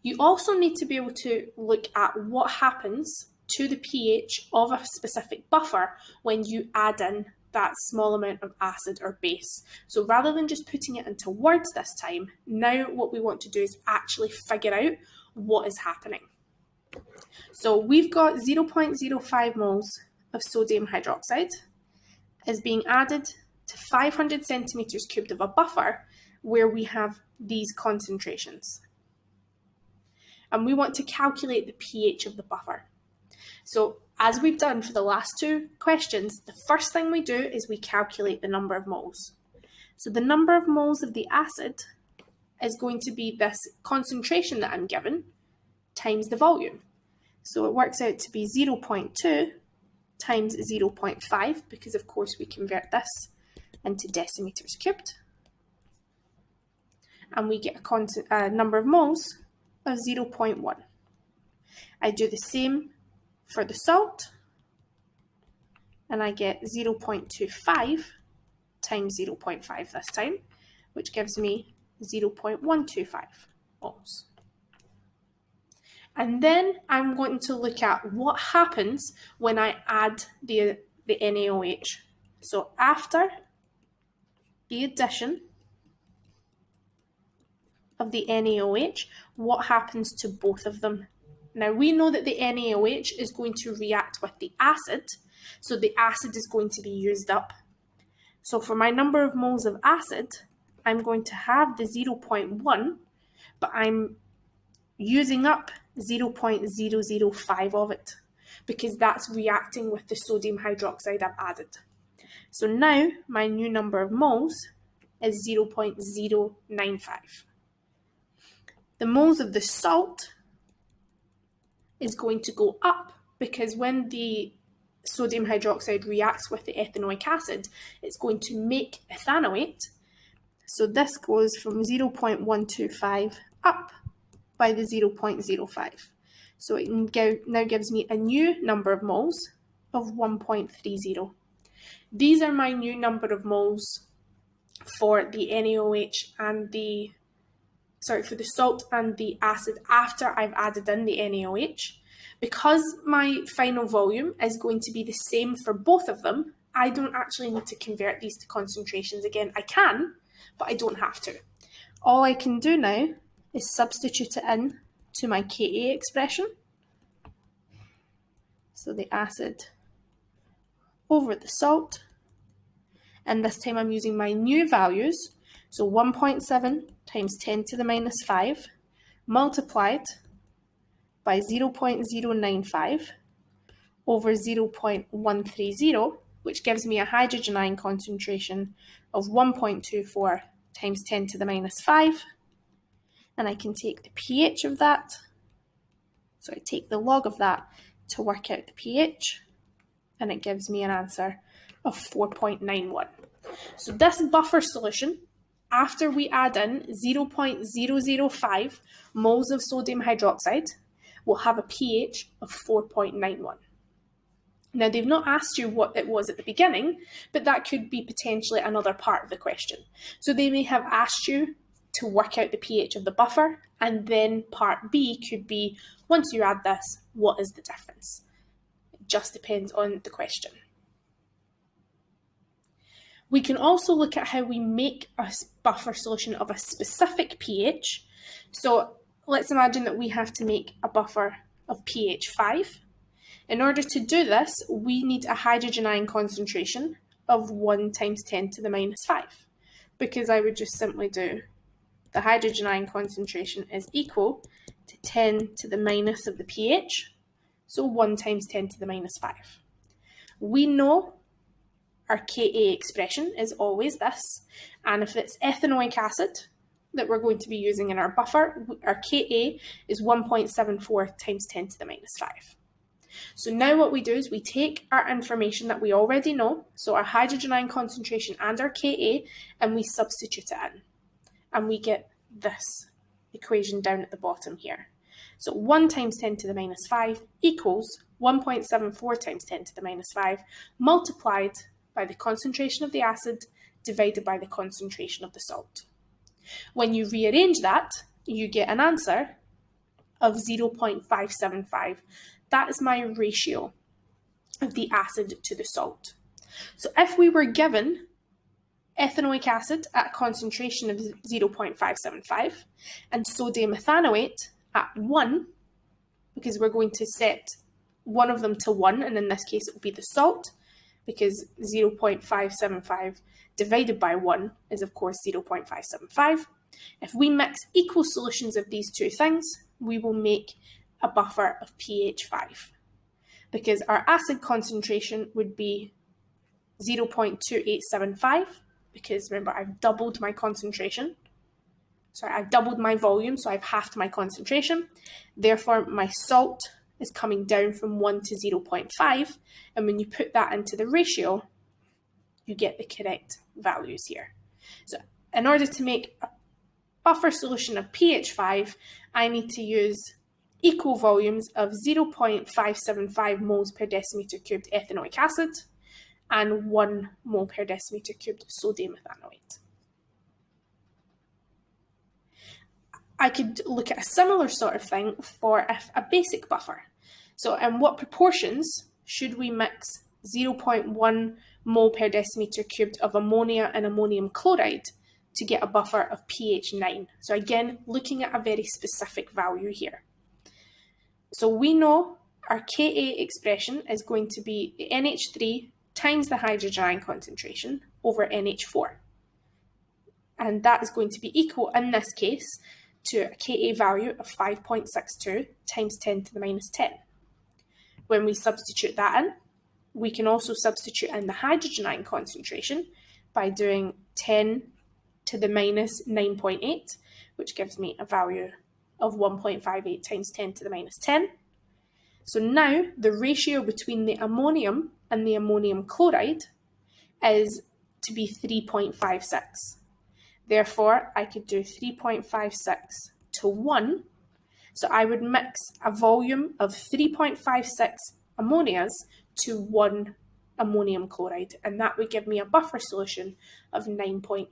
You also need to be able to look at what happens to the pH of a specific buffer when you add in that small amount of acid or base. So rather than just putting it into words this time, now what we want to do is actually figure out what is happening. So we've got 0.05 moles of sodium hydroxide is being added to 500 centimeters cubed of a buffer where we have these concentrations. And we want to calculate the pH of the buffer. So as we've done for the last two questions, the first thing we do is we calculate the number of moles. So the number of moles of the acid is going to be this concentration that I'm given times the volume. So it works out to be 0.2 times 0.5, because of course we convert this into decimeters cubed. And we get a number of moles of 0.1. I do the same for the salt, and I get 0.25 times 0.5 this time, which gives me 0.125 moles. And then I'm going to look at what happens when I add the NaOH. So after the addition of the NaOH, what happens to both of them? Now we know that the NaOH is going to react with the acid, so the acid is going to be used up. So for my number of moles of acid, I'm going to have the 0.1, but I'm using up 0.005 of it because that's reacting with the sodium hydroxide I've added. So now my new number of moles is 0.095. The moles of the salt is going to go up because when the sodium hydroxide reacts with the ethanoic acid, it's going to make ethanoate. So this goes from 0.125 up by the 0.05. So it now gives me a new number of moles of 1.30. These are my new number of moles for the NaOH and for the salt and the acid after I've added in the NaOH. Because my final volume is going to be the same for both of them, I don't actually need to convert these to concentrations again. I can, but I don't have to. All I can do now is substitute it in to my Ka expression. So the acid over the salt. And this time I'm using my new values. So 1.7 times 10 to the minus 5 multiplied by 0.095 over 0.130, which gives me a hydrogen ion concentration of 1.24 times 10 to the minus 5. And I can take the pH of that. So I take the log of that to work out the pH, and it gives me an answer of 4.91. So this buffer solution, after we add in 0.005 moles of sodium hydroxide, will have a pH of 4.91. Now, they've not asked you what it was at the beginning, but that could be potentially another part of the question. So they may have asked you to work out the pH of the buffer, and then part B could be, once you add this, what is the difference? It just depends on the question. We can also look at how we make a buffer solution of a specific pH. So let's imagine that we have to make a buffer of pH 5. In order to do this, we need a hydrogen ion concentration of 1 times 10 to the minus 5, because I would just simply do the hydrogen ion concentration is equal to 10 to the minus of the pH, so 1 times 10 to the minus 5. We know our Ka expression is always this, and if it's ethanoic acid that we're going to be using in our buffer, our Ka is 1.74 times 10 to the minus 5. So now what we do is we take our information that we already know, so our hydrogen ion concentration and our Ka, and we substitute it in. And we get this equation down at the bottom here. So 1 times 10 to the minus 5 equals 1.74 times 10 to the minus 5 multiplied by the concentration of the acid divided by the concentration of the salt. When you rearrange that, you get an answer of 0.575. That is my ratio of the acid to the salt. So if we were given ethanoic acid at a concentration of 0.575 and sodium ethanoate at 1, because we're going to set one of them to 1, and in this case it will be the salt, because 0.575 divided by 1 is of course 0.575. If we mix equal solutions of these two things, we will make a buffer of pH 5, because our acid concentration would be 0.2875, because remember I've doubled my concentration. Sorry, I've doubled my volume, so I've halved my concentration. Therefore, my salt is coming down from 1 to 0.5, and when you put that into the ratio, you get the correct values here. So in order to make a buffer solution of pH 5, I need to use equal volumes of 0.575 moles per decimeter cubed ethanoic acid and 1 mole per decimeter cubed sodium ethanoate. I could look at a similar sort of thing for a basic buffer. So in what proportions should we mix 0.1 mole per decimeter cubed of ammonia and ammonium chloride to get a buffer of pH 9? So again, looking at a very specific value here. So we know our Ka expression is going to be NH3 times the hydrogen ion concentration over NH4. And that is going to be equal, in this case, to a Ka value of 5.62 times 10 to the minus 10. When we substitute that in, we can also substitute in the hydrogen ion concentration by doing 10 to the minus 9.8, which gives me a value of 1.58 times 10 to the minus 10. So now the ratio between the ammonium and the ammonium chloride is to be 3.56. Therefore, I could do 3.56 to 1. So I would mix a volume of 3.56 ammonias to 1 ammonium chloride, and that would give me a buffer solution of 9.8.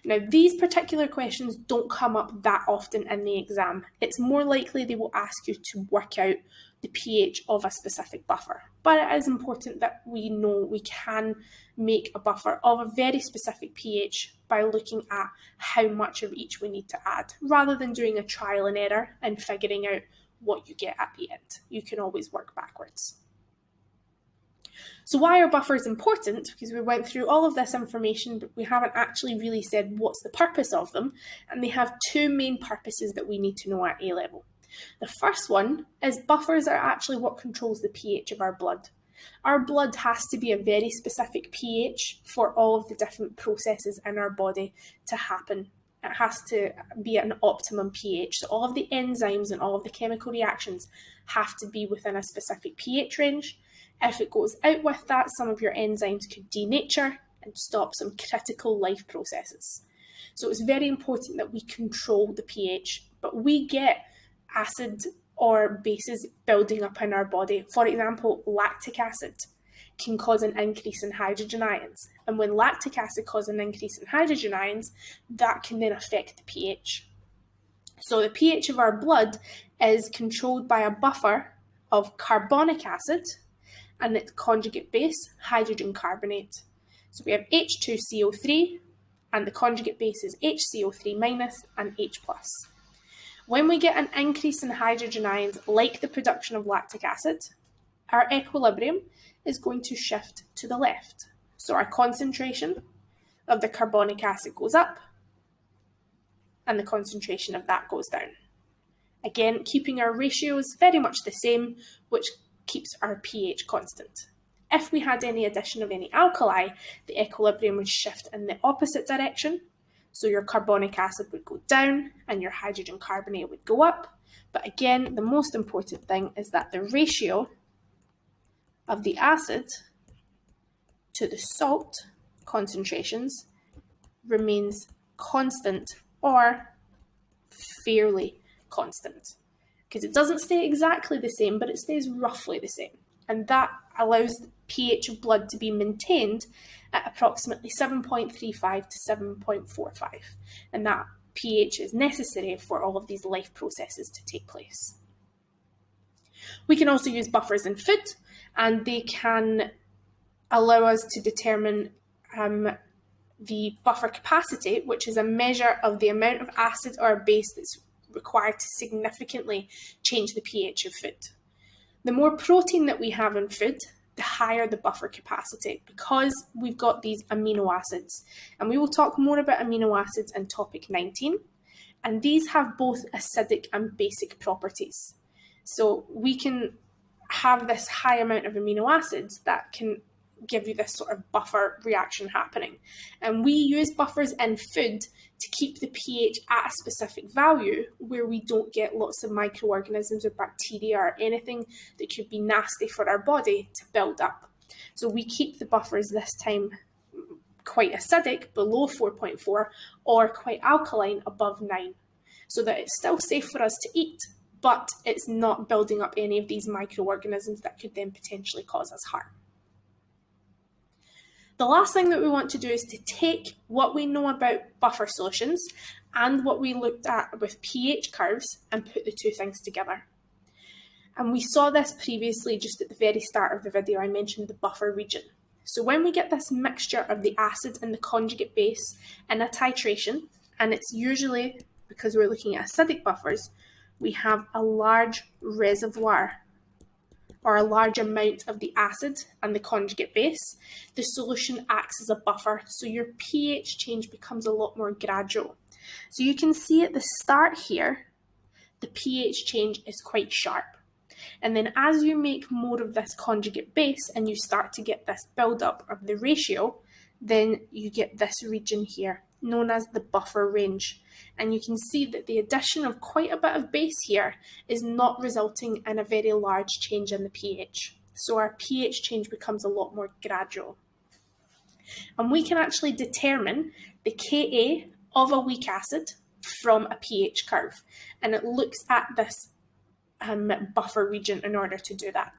Now, these particular questions don't come up that often in the exam. It's more likely they will ask you to work out the pH of a specific buffer. But it is important that we know we can make a buffer of a very specific pH by looking at how much of each we need to add, rather than doing a trial and error and figuring out what you get at the end. You can always work backwards. So why are buffers important? Because we went through all of this information, but we haven't actually really said what's the purpose of them. And they have two main purposes that we need to know at A level. The first one is buffers are actually what controls the pH of our blood. Our blood has to be a very specific pH for all of the different processes in our body to happen. It has to be at an optimum pH. So all of the enzymes and all of the chemical reactions have to be within a specific pH range. If it goes out with that, some of your enzymes could denature and stop some critical life processes. So it's very important that we control the pH, but we get acid or bases building up in our body. For example, lactic acid can cause an increase in hydrogen ions. And when lactic acid causes an increase in hydrogen ions, that can then affect the pH. So the pH of our blood is controlled by a buffer of carbonic acid and its conjugate base, hydrogen carbonate. So we have H2CO3, and the conjugate base is HCO3 minus and H plus. When we get an increase in hydrogen ions, like the production of lactic acid, our equilibrium is going to shift to the left. So our concentration of the carbonic acid goes up, and the concentration of that goes down. Again, keeping our ratios very much the same, which keeps our pH constant. If we had any addition of any alkali, the equilibrium would shift in the opposite direction. So your carbonic acid would go down and your hydrogen carbonate would go up. But again, the most important thing is that the ratio of the acid to the salt concentrations remains constant or fairly constant. Because it doesn't stay exactly the same, but it stays roughly the same. And that allows the pH of blood to be maintained at approximately 7.35 to 7.45. And that pH is necessary for all of these life processes to take place. We can also use buffers in food, and they can allow us to determine the buffer capacity, which is a measure of the amount of acid or base that's required to significantly change the pH of food. The more protein that we have in food, the higher the buffer capacity, because we've got these amino acids. And we will talk more about amino acids in topic 19. And these have both acidic and basic properties. So we can have this high amount of amino acids that can give you this sort of buffer reaction happening. And we use buffers in food to keep the pH at a specific value where we don't get lots of microorganisms or bacteria or anything that could be nasty for our body to build up. So we keep the buffers this time quite acidic, below 4.4, or quite alkaline, above 9, so that it's still safe for us to eat, but it's not building up any of these microorganisms that could then potentially cause us harm. The last thing that we want to do is to take what we know about buffer solutions and what we looked at with pH curves and put the two things together. And we saw this previously just at the very start of the video. I mentioned the buffer region. So when we get this mixture of the acid and the conjugate base in a titration, and it's usually, because we're looking at acidic buffers, we have a large reservoir or a large amount of the acid and the conjugate base, the solution acts as a buffer, so your pH change becomes a lot more gradual. So you can see at the start here, the pH change is quite sharp. And then as you make more of this conjugate base and you start to get this buildup of the ratio, then you get this region here, known as the buffer range. And you can see that the addition of quite a bit of base here is not resulting in a very large change in the pH. So our pH change becomes a lot more gradual. And we can actually determine the Ka of a weak acid from a pH curve. And it looks at this buffer region in order to do that.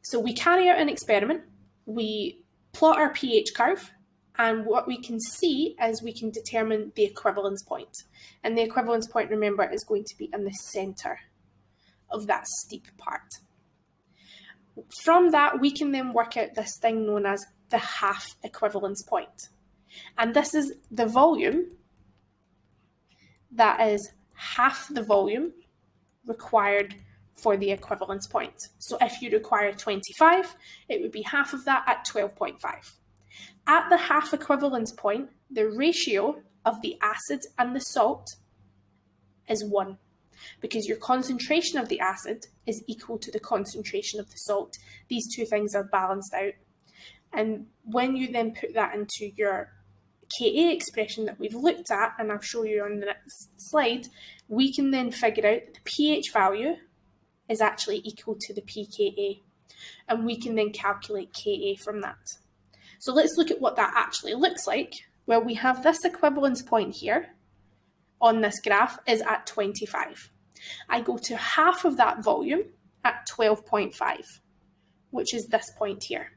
So we carry out an experiment, we plot our pH curve, and what we can see is we can determine the equivalence point. And the equivalence point, remember, is going to be in the center of that steep part. From that, we can then work out this thing known as the half equivalence point. And this is the volume that is half the volume required for the equivalence point. So if you require 25, it would be half of that at 12.5. At the half equivalence point, the ratio of the acid and the salt is 1, because your concentration of the acid is equal to the concentration of the salt. These two things are balanced out. And when you then put that into your Ka expression that we've looked at, and I'll show you on the next slide, we can then figure out that the pH value is actually equal to the pKa. And we can then calculate Ka from that. So let's look at what that actually looks like. Well, we have this equivalence point here on this graph is at 25. I go to half of that volume at 12.5, which is this point here.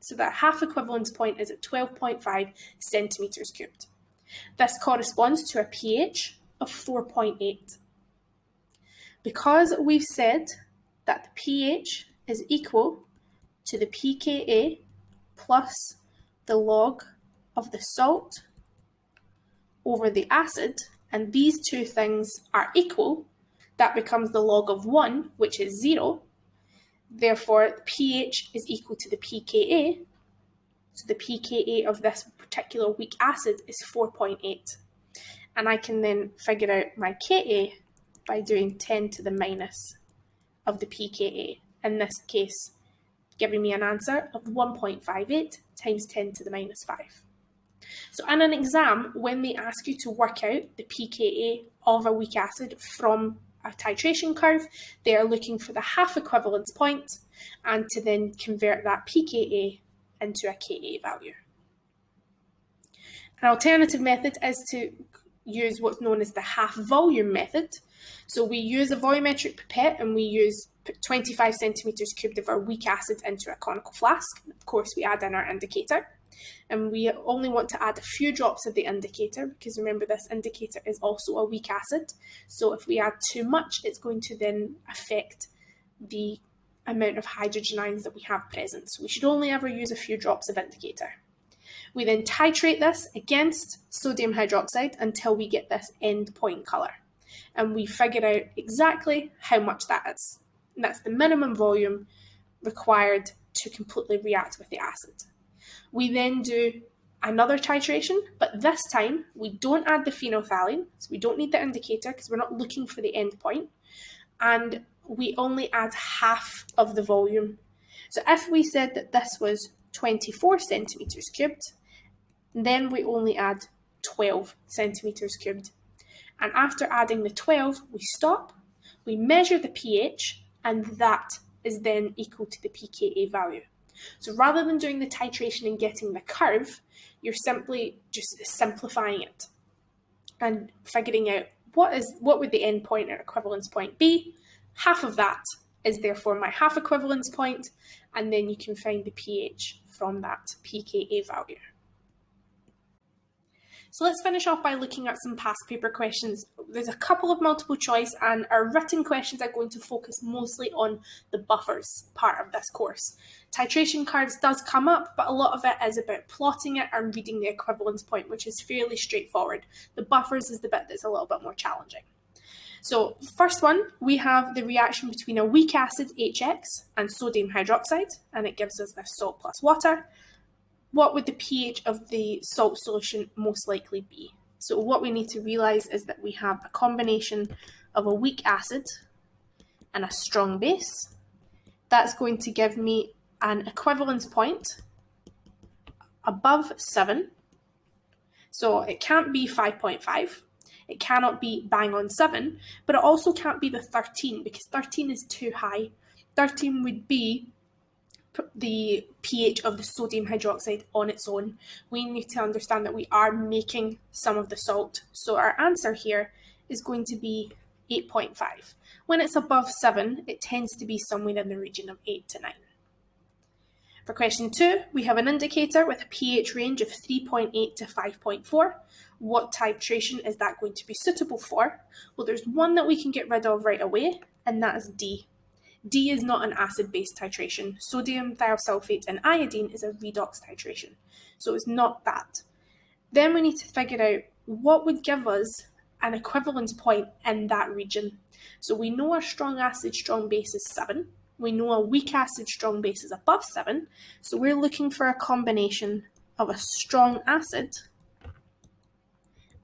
So that half equivalence point is at 12.5 centimetres cubed. This corresponds to a pH of 4.8. Because we've said that the pH is equal to the pKa plus the log of the salt over the acid, and these two things are equal, that becomes the log of 1, which is 0. Therefore, the pH is equal to the pKa. So the pKa of this particular weak acid is 4.8. And I can then figure out my Ka by doing 10 to the minus of the pKa. In this case, giving me an answer of 1.58 times 10 to the minus 5. So in an exam, when they ask you to work out the pKa of a weak acid from a titration curve, they are looking for the half equivalence point and to then convert that pKa into a Ka value. An alternative method is to use what's known as the half volume method. So we use a volumetric pipette and we put 25 centimetres cubed of our weak acid into a conical flask. Of course, we add in our indicator. And we only want to add a few drops of the indicator, because remember, this indicator is also a weak acid. So if we add too much, it's going to then affect the amount of hydrogen ions that we have present. So we should only ever use a few drops of indicator. We then titrate this against sodium hydroxide until we get this end point colour. And we figure out exactly how much that is. And that's the minimum volume required to completely react with the acid. We then do another titration, but this time we don't add the phenolphthalein, so we don't need the indicator because we're not looking for the end point, and we only add half of the volume. So if we said that this was 24 centimetres cubed, then we only add 12 centimetres cubed. And after adding the 12, we stop, we measure the pH, and that is then equal to the pKa value. So rather than doing the titration and getting the curve, you're simply just simplifying it and figuring out what would the end point or equivalence point be. Half of that is therefore my half equivalence point, and then you can find the pH from that pKa value. So let's finish off by looking at some past paper questions. There's a couple of multiple choice, and our written questions are going to focus mostly on the buffers part of this course. Titration curves does come up, but a lot of it is about plotting it and reading the equivalence point, which is fairly straightforward. The buffers is the bit that's a little bit more challenging. So first one, we have the reaction between a weak acid HX and sodium hydroxide, and it gives us this salt plus water. What would the pH of the salt solution most likely be? So what we need to realise is that we have a combination of a weak acid and a strong base. That's going to give me an equivalence point above 7. So it can't be 5.5. It cannot be bang on 7, but it also can't be the 13 because 13 is too high. 13 would be the pH of the sodium hydroxide on its own. We need to understand that we are making some of the salt. So our answer here is going to be 8.5. When it's above 7, it tends to be somewhere in the region of 8 to 9. For question 2, we have an indicator with a pH range of 3.8 to 5.4. What titration is that going to be suitable for? Well, there's one that we can get rid of right away, and that is D. D is not an acid-base titration. Sodium thiosulfate and iodine is a redox titration. So it's not that. Then we need to figure out what would give us an equivalence point in that region. So we know our strong acid, strong base is 7. We know a weak acid, strong base is above 7. So we're looking for a combination of a strong acid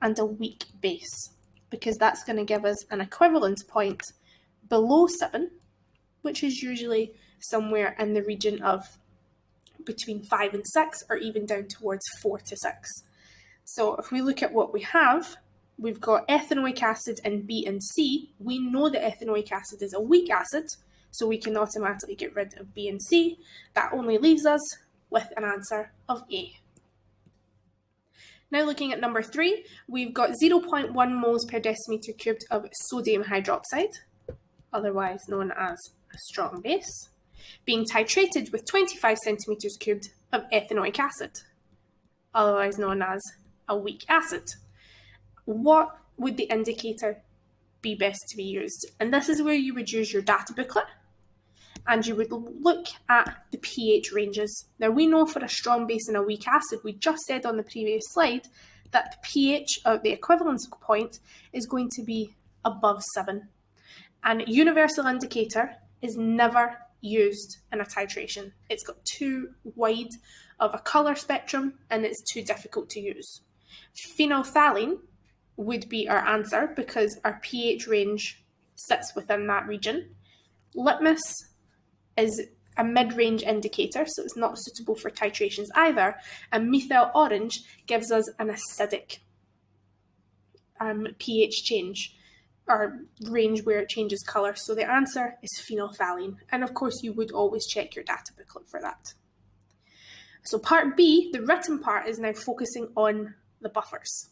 and a weak base, because that's going to give us an equivalence point below 7, which is usually somewhere in the region of between 5 and 6, or even down towards 4 to 6. So if we look at what we have, we've got ethanoic acid in B and C. We know that ethanoic acid is a weak acid, so we can automatically get rid of B and C. That only leaves us with an answer of A. Now looking at number 3, we've got 0.1 moles per decimeter cubed of sodium hydroxide, otherwise known as a strong base, being titrated with 25 centimeters cubed of ethanoic acid, otherwise known as a weak acid. What would the indicator be best to be used? And this is where you would use your data booklet, and you would look at the pH ranges. Now we know for a strong base and a weak acid, we just said on the previous slide that the pH of the equivalence point is going to be above 7. And universal indicator is never used in a titration. It's got too wide of a colour spectrum and it's too difficult to use. Phenolphthalein would be our answer because our pH range sits within that region. Litmus is a mid-range indicator, so it's not suitable for titrations either. And methyl orange gives us an acidic pH change, or range where it changes colour. So the answer is phenolphthalein. And of course, you would always check your data booklet for that. So part B, the written part, is now focusing on the buffers.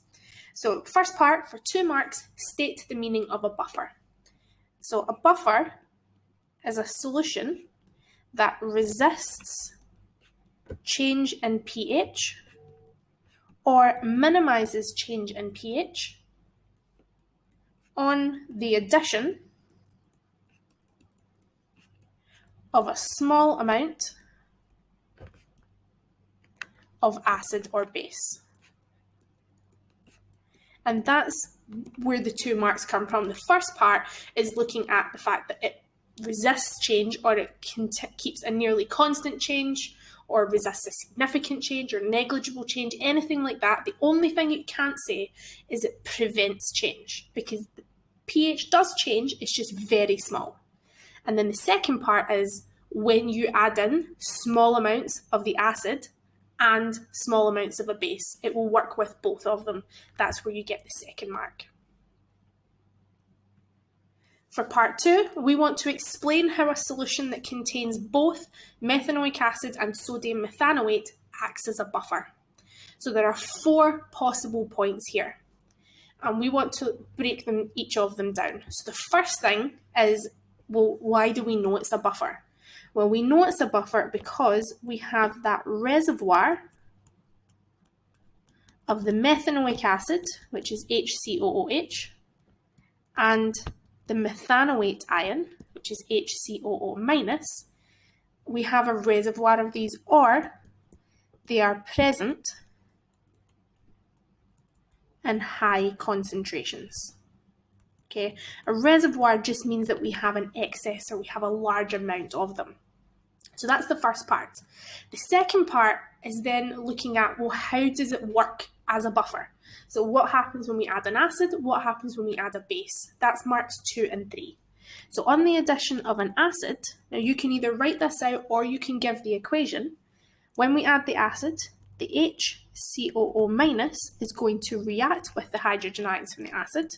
So first part, for 2 marks, state the meaning of a buffer. So a buffer is a solution that resists change in pH or minimises change in pH on the addition of a small amount of acid or base. And that's where the 2 marks come from. The first part is looking at the fact that it resists change, or it keeps a nearly constant change, or resists a significant change or negligible change, anything like that. The only thing it can't say is it prevents change, because the pH does change, it's just very small. And then the second part is when you add in small amounts of the acid and small amounts of a base, it will work with both of them. That's where you get the second mark. For part 2, we want to explain how a solution that contains both methanoic acid and sodium methanoate acts as a buffer. So there are 4 possible points here, and we want to break them, each of them down. So the first thing is, well, why do we know it's a buffer? Well, we know it's a buffer because we have that reservoir of the methanoic acid, which is HCOOH, and the methanoate ion, which is HCOO-, we have a reservoir of these, or they are present in high concentrations. Okay, a reservoir just means that we have an excess, or we have a large amount of them. So that's the first part. The second part is then looking at, well, how does it work as a buffer? So what happens when we add an acid? What happens when we add a base? That's marks 2 and 3. So on the addition of an acid, now you can either write this out or you can give the equation. When we add the acid, the HCOO- is going to react with the hydrogen ions from the acid,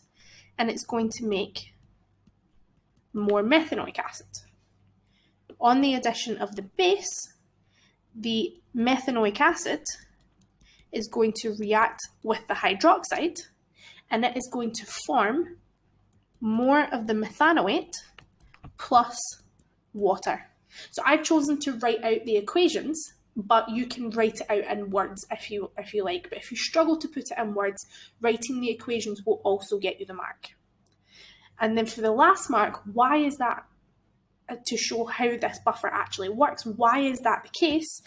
and it's going to make more methanoic acid. On the addition of the base, the methanoic acid is going to react with the hydroxide, and it is going to form more of the methanoate plus water. So I've chosen to write out the equations, but you can write it out in words if you like. But if you struggle to put it in words, writing the equations will also get you the mark. And then for the last mark, why is that? To show how this buffer actually works. Why is that the case?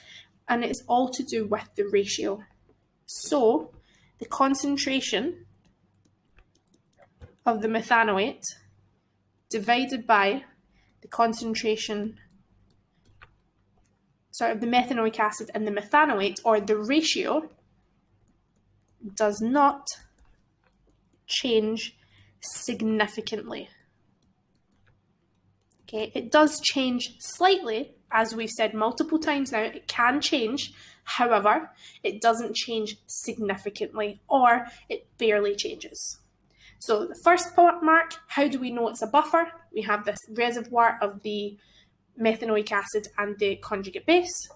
And it's all to do with the ratio. So the concentration of the methanoate divided by the concentration of the methanoic acid and the methanoate, or the ratio, does not change significantly. Okay, it does change slightly, as we've said multiple times now, it can change. However, it doesn't change significantly, or it barely changes. So the first mark, how do we know it's a buffer? We have this reservoir of the methanoic acid and the conjugate base.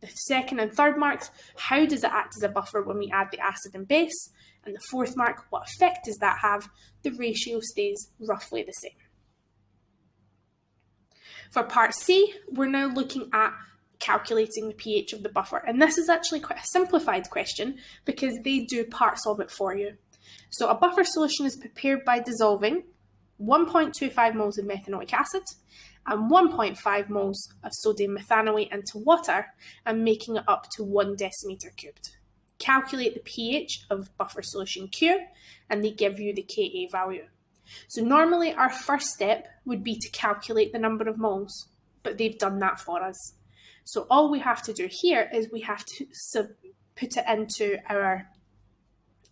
The second and third marks, how does it act as a buffer when we add the acid and base? And the fourth mark, what effect does that have? The ratio stays roughly the same. For part C, we're now looking at calculating the pH of the buffer. And this is actually quite a simplified question because they do parts of it for you. So a buffer solution is prepared by dissolving 1.25 moles of methanoic acid and 1.5 moles of sodium methanoate into water and making it up to 1 decimeter cubed. Calculate the pH of buffer solution Q, and they give you the Ka value. So normally our first step would be to calculate the number of moles, but they've done that for us. So all we have to do here is we have to put it into our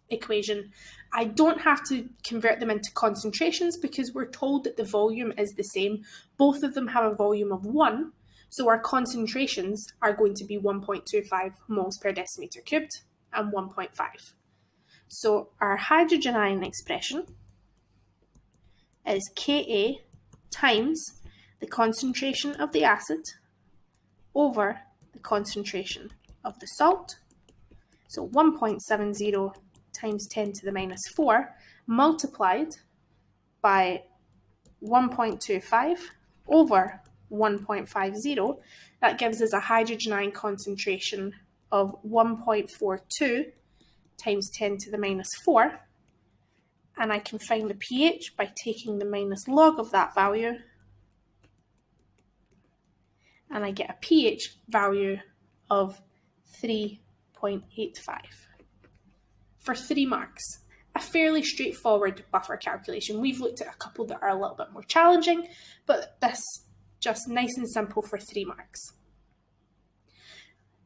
equation. I don't have to convert them into concentrations because we're told that the volume is the same. Both of them have a volume of 1, so our concentrations are going to be 1.25 moles per decimeter cubed and 1.5. So our hydrogen ion expression is Ka times the concentration of the acid over the concentration of the salt. So 1.70 times 10 to the minus 4 multiplied by 1.25 over 1.50, that gives us a hydrogen ion concentration of 1.42 times 10 to the minus 4. And I can find the pH by taking the minus log of that value, and I get a pH value of 3.85 for 3 marks. A fairly straightforward buffer calculation. We've looked at a couple that are a little bit more challenging, but this just nice and simple for 3 marks.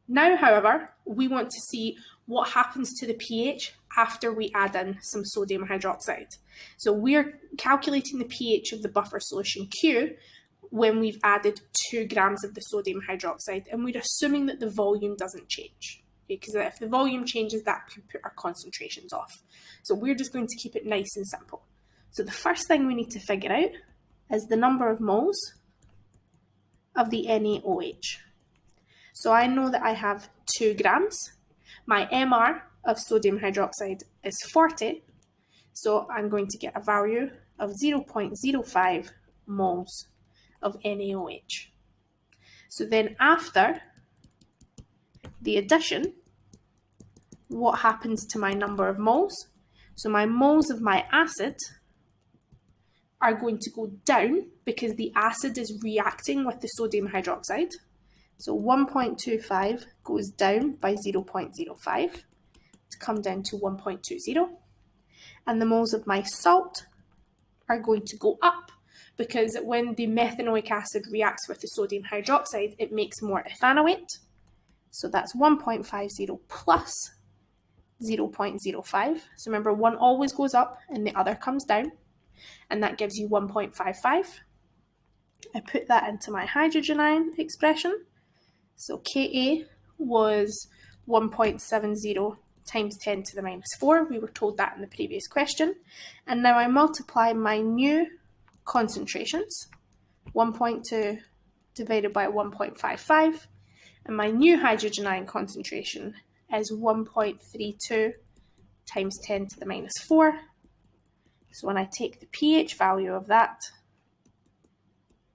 Now, however, we want to see what happens to the pH after we add in some sodium hydroxide. So we're calculating the pH of the buffer solution Q when we've added 2 grams of the sodium hydroxide, and we're assuming that the volume doesn't change. Because if the volume changes, that could put our concentrations off. So we're just going to keep it nice and simple. So the first thing we need to figure out is the number of moles of the NaOH. So I know that I have 2 grams. My MR of sodium hydroxide is 40, so I'm going to get a value of 0.05 moles of NaOH. So then after the addition what happens to my number of moles. So my moles of my acid are going to go down because the acid is reacting with the sodium hydroxide. So 1.25 goes down by 0.05 to come down to 1.20. And the moles of my salt are going to go up because when the methanoic acid reacts with the sodium hydroxide, it makes more ethanoate. So that's 1.50 plus 0.05. So remember, one always goes up and the other comes down, and that gives you 1.55. I put that into my hydrogen ion expression. So Ka was 1.70 times 10 to the minus 4. We were told that in the previous question. And now I multiply my new concentrations, 1.2 divided by 1.55, and my new hydrogen ion concentration is 1.32 times 10 to the minus 4. So when I take the pH value of that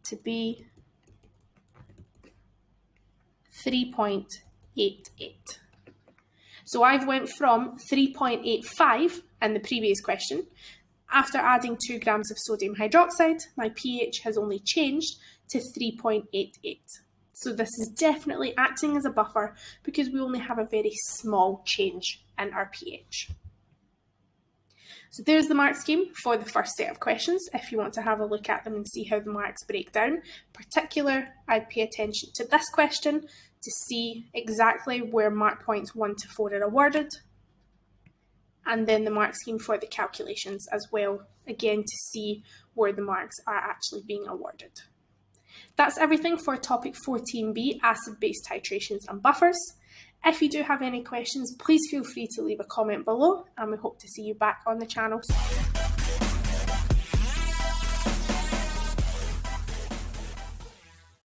to be 3.88. So I've went from 3.85 in the previous question. After adding 2 grams of sodium hydroxide, my pH has only changed to 3.88. So this is definitely acting as a buffer because we only have a very small change in our pH. So there's the mark scheme for the first set of questions. If you want to have a look at them and see how the marks break down, in particular, I'd pay attention to this question to see exactly where mark points 1 to 4 are awarded, and then the mark scheme for the calculations as well, again to see where the marks are actually being awarded. That's everything for topic 14b, acid-base titrations and buffers. If you do have any questions, please feel free to leave a comment below, and we hope to see you back on the channel soon.